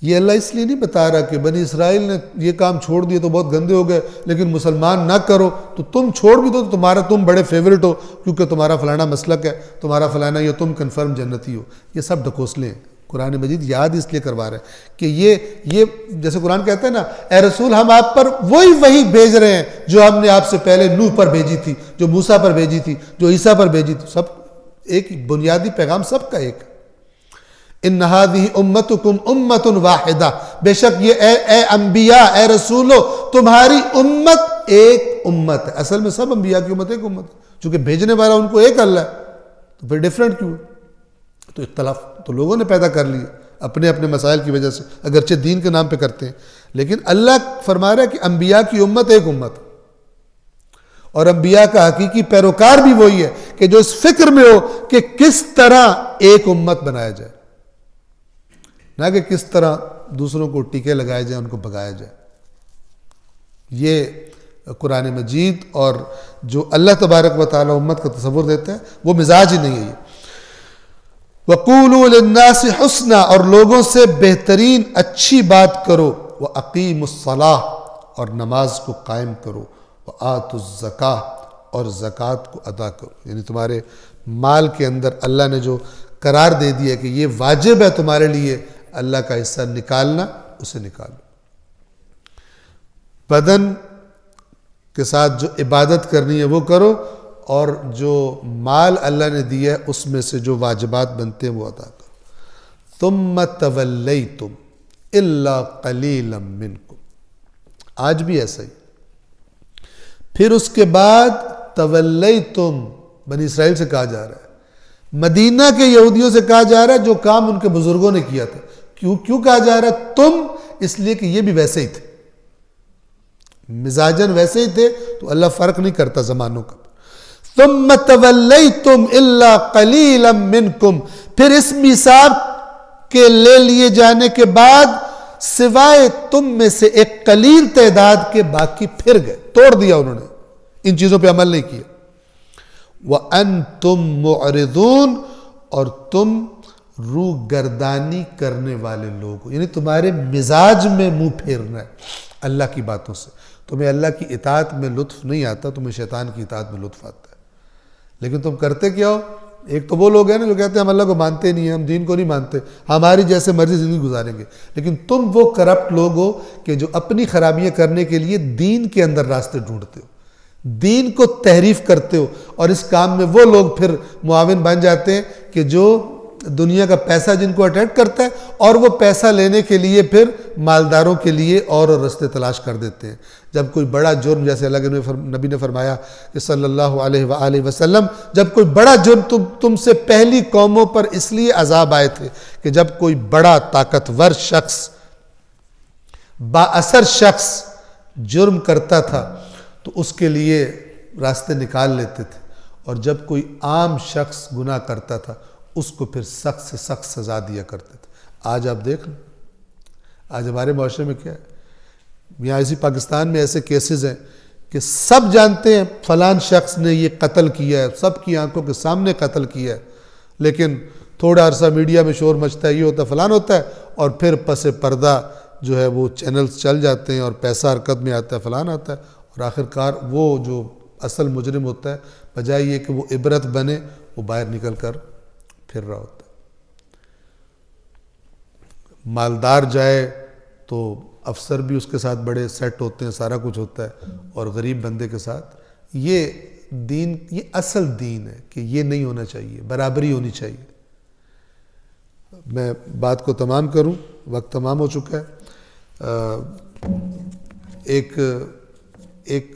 یہ اللہ اس لیے نہیں بتا رہا کہ بنی اسرائیل نے یہ کام چھوڑ دیے تو بہت گندے ہو گئے لیکن مسلمان نہ کرو تو تم چھوڑ بھی دو تو تم بڑے فیورٹ ہو کیونکہ تمہارا فلانا مسلک ہے، تمہارا فلانا یہ تم کنفرم جنتی ہو۔ یہ سب ڈھکوسلے ہیں۔ قرآن مجید یاد اس لیے کروا رہے ہیں کہ یہ جیسے قرآن کہتا ہے نا، اے رسول ہم آپ پر وہی بھیج رہے ہیں جو ہم نے آپ سے پہلے نوح پر بھیجی تھی، جو موسیٰ پر بھیجی تھی، جو عیسیٰ پر بھیجی تھی، سب ایک بنیادی پیغام سب کا ایک۔ ان ھذہ امتکم امۃ واحدہ، بے شک یہ اے انبیاء، اے رسولو، تمہاری امت ایک امت ہے۔ اصل میں سب انبیاء کی امت ایک امت ہے، چونکہ بھیجنے والا ان کو ایک اللہ ہے، تو پھر ڈیفرنٹ کیوں؟ تو اختلاف تو لوگوں نے پیدا کر لیے اپنے اپنے مسائل کی وجہ سے، اگرچہ دین کے نام پہ کرتے ہیں، لیکن اللہ فرما رہا ہے کہ انبیاء کی امت ایک امت، اور انبیاء کا حقیقی پیروکار بھی وہی ہے کہ جو اس فکر میں ہو کہ کس طرح ایک امت بنایا جائے، نہ کہ کس طرح دوسروں کو ٹیکے لگائے جائیں، ان کو بھگایا جائے۔ یہ قرآن مجید اور جو اللہ تبارک و تعالی امت کا تصور دیتا ہے وہ مزاج ہی نہیں ہے۔ یہ وَقُولُوا لِلنَّاسِ حُسْنًا، اور لوگوں سے بہترین اچھی بات کرو، وَأَقِيمُوا الصَّلَاةَ، اور نماز کو قائم کرو، وَآتُوا الزَّكَاةَ، اور زکوٰۃ کو ادا کرو۔ یعنی تمہارے مال کے اندر اللہ نے جو قرار دے دیا کہ یہ واجب ہے تمہارے لیے اللہ کا حصہ نکالنا، اسے نکالو۔ بدن کے ساتھ جو عبادت کرنی ہے وہ کرو، اور جو مال اللہ نے دیا ہے اس میں سے جو واجبات بنتے ہیں وہ ادا کرو۔ ثُمَّ تَوَلَّيْتُمْ إِلَّا قَلِيلًا مِّنْكُمْ، آج بھی ایسا ہی۔ پھر اس کے بعد تولیتم بنی اسرائیل سے کہا جا رہا ہے، مدینہ کے یہودیوں سے کہا جا رہا ہے جو کام ان کے بزرگوں نے کیا تھا۔ کیوں کہا جا رہا ہے تم؟ اس لیے کہ یہ بھی ویسے ہی تھے، مزاجن ویسے ہی تھے، تو اللہ فرق نہیں کرتا زمانوں کا۔ ثم تولیتم الا قلیلا منکم، پھر اس میثاق کے لے لیے جانے کے بعد سوائے تم میں سے ایک قلیل تعداد کے باقی پھر گئے، توڑ دیا انہوں نے، ان چیزوں پہ عمل نہیں کیا۔ وَأَنْتُمْ مُعْرِضُونَ، اور تم روح گردانی کرنے والے لوگ ہو، یعنی تمہارے مزاج میں منہ پھیرنا ہے اللہ کی باتوں سے. تمہیں اللہ کی اطاعت میں لطف نہیں آتا، تمہیں شیطان کی اطاعت میں لطف آتا ہے. لیکن تم کرتے کیا ہو؟ ایک تو وہ لوگ ہیں نا جو کہتے ہیں ہم اللہ کو مانتے نہیں ہیں، ہم دین کو نہیں مانتے، ہماری جیسے مرضی زندگی گزاریں گے. لیکن تم وہ کرپٹ لوگ ہو کہ جو اپنی خرابیاں کرنے کے لیے دین کے اندر راستے ڈھونڈتے ہو، دین کو تحریف کرتے ہو، اور اس کام میں وہ لوگ پھر معاون بن جاتے ہیں کہ جو دنیا کا پیسہ جن کو اٹیک کرتا ہے، اور وہ پیسہ لینے کے لیے پھر مالداروں کے لیے اور رستے تلاش کر دیتے ہیں. جب کوئی بڑا جرم، جیسے اللہ کے نبی نے فرمایا کہ صلی اللہ علیہ وآلہ وسلم، جب کوئی بڑا جرم تم سے پہلی قوموں پر اس لیے عذاب آئے تھے کہ جب کوئی بڑا طاقتور شخص، با اثر شخص جرم کرتا تھا تو اس کے لیے راستے نکال لیتے تھے، اور جب کوئی عام شخص گناہ کرتا تھا اس کو پھر سخت سے سخت سزا دیا کرتے تھے. آج آپ دیکھ لیں آج ہمارے معاشرے میں کیا ہے. یہاں اسی پاکستان میں ایسے کیسز ہیں کہ سب جانتے ہیں فلان شخص نے یہ قتل کیا ہے، سب کی آنکھوں کے سامنے قتل کیا ہے، لیکن تھوڑا عرصہ میڈیا میں شور مچتا ہے، یہ ہوتا ہے فلان ہوتا ہے، اور پھر پس پردہ جو ہے وہ چینلز چل جاتے ہیں اور پیسہ حرکت میں آتا ہے، فلان آتا ہے، اور آخرکار وہ جو اصل مجرم ہوتا ہے بجائے یہ کہ وہ عبرت بنے، وہ باہر نکل کر پھر رہا ہوتا ہے. مالدار جائے تو افسر بھی اس کے ساتھ بڑے سیٹ ہوتے ہیں، سارا کچھ ہوتا ہے، اور غریب بندے کے ساتھ یہ دین، یہ اصل دین ہے کہ یہ نہیں ہونا چاہیے، برابری ہونی چاہیے. میں بات کو تمام کروں، وقت تمام ہو چکا ہے. ایک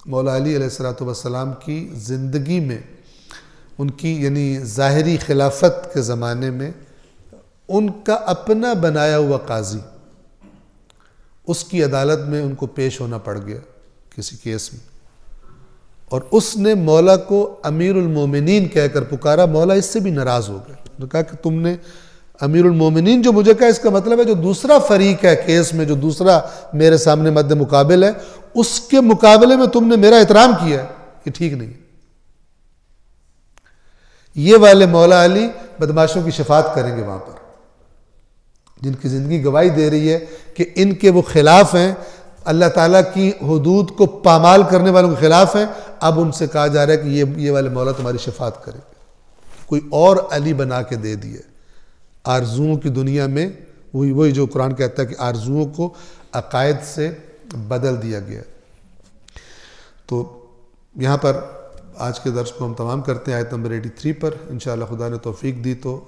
مولا علی علیہ السلام کی زندگی میں، ان کی یعنی ظاہری خلافت کے زمانے میں، ان کا اپنا بنایا ہوا قاضی، اس کی عدالت میں ان کو پیش ہونا پڑ گیا کسی کیس میں، اور اس نے مولا کو امیر المومنین کہہ کر پکارا. مولا اس سے بھی ناراض ہو گئے، نے کہا کہ تم نے امیر المومنین جو مجھے کہا، اس کا مطلب ہے جو دوسرا فریق ہے کیس میں، جو دوسرا میرے سامنے مد مقابل ہے، اس کے مقابلے میں تم نے میرا احترام کیا ہے، یہ ٹھیک نہیں ہے. یہ والے مولا علی بدماشوں کی شفاعت کریں گے وہاں پر، جن کی زندگی گواہی دے رہی ہے کہ ان کے وہ خلاف ہیں، اللہ تعالیٰ کی حدود کو پامال کرنے والوں کے خلاف ہیں. اب ان سے کہا جا رہا ہے کہ یہ والے مولا تمہاری شفاعت کریں گے. کوئی اور علی بنا کے دے دیے. آرزوؤں کی دنیا میں وہی جو قرآن کہتا ہے کہ آرزوؤں کو عقائد سے بدل دیا گیا. تو یہاں پر آج کے درس کو ہم تمام کرتے ہیں آیت نمبر 83 پر. انشاءاللہ خدا نے توفیق دی تو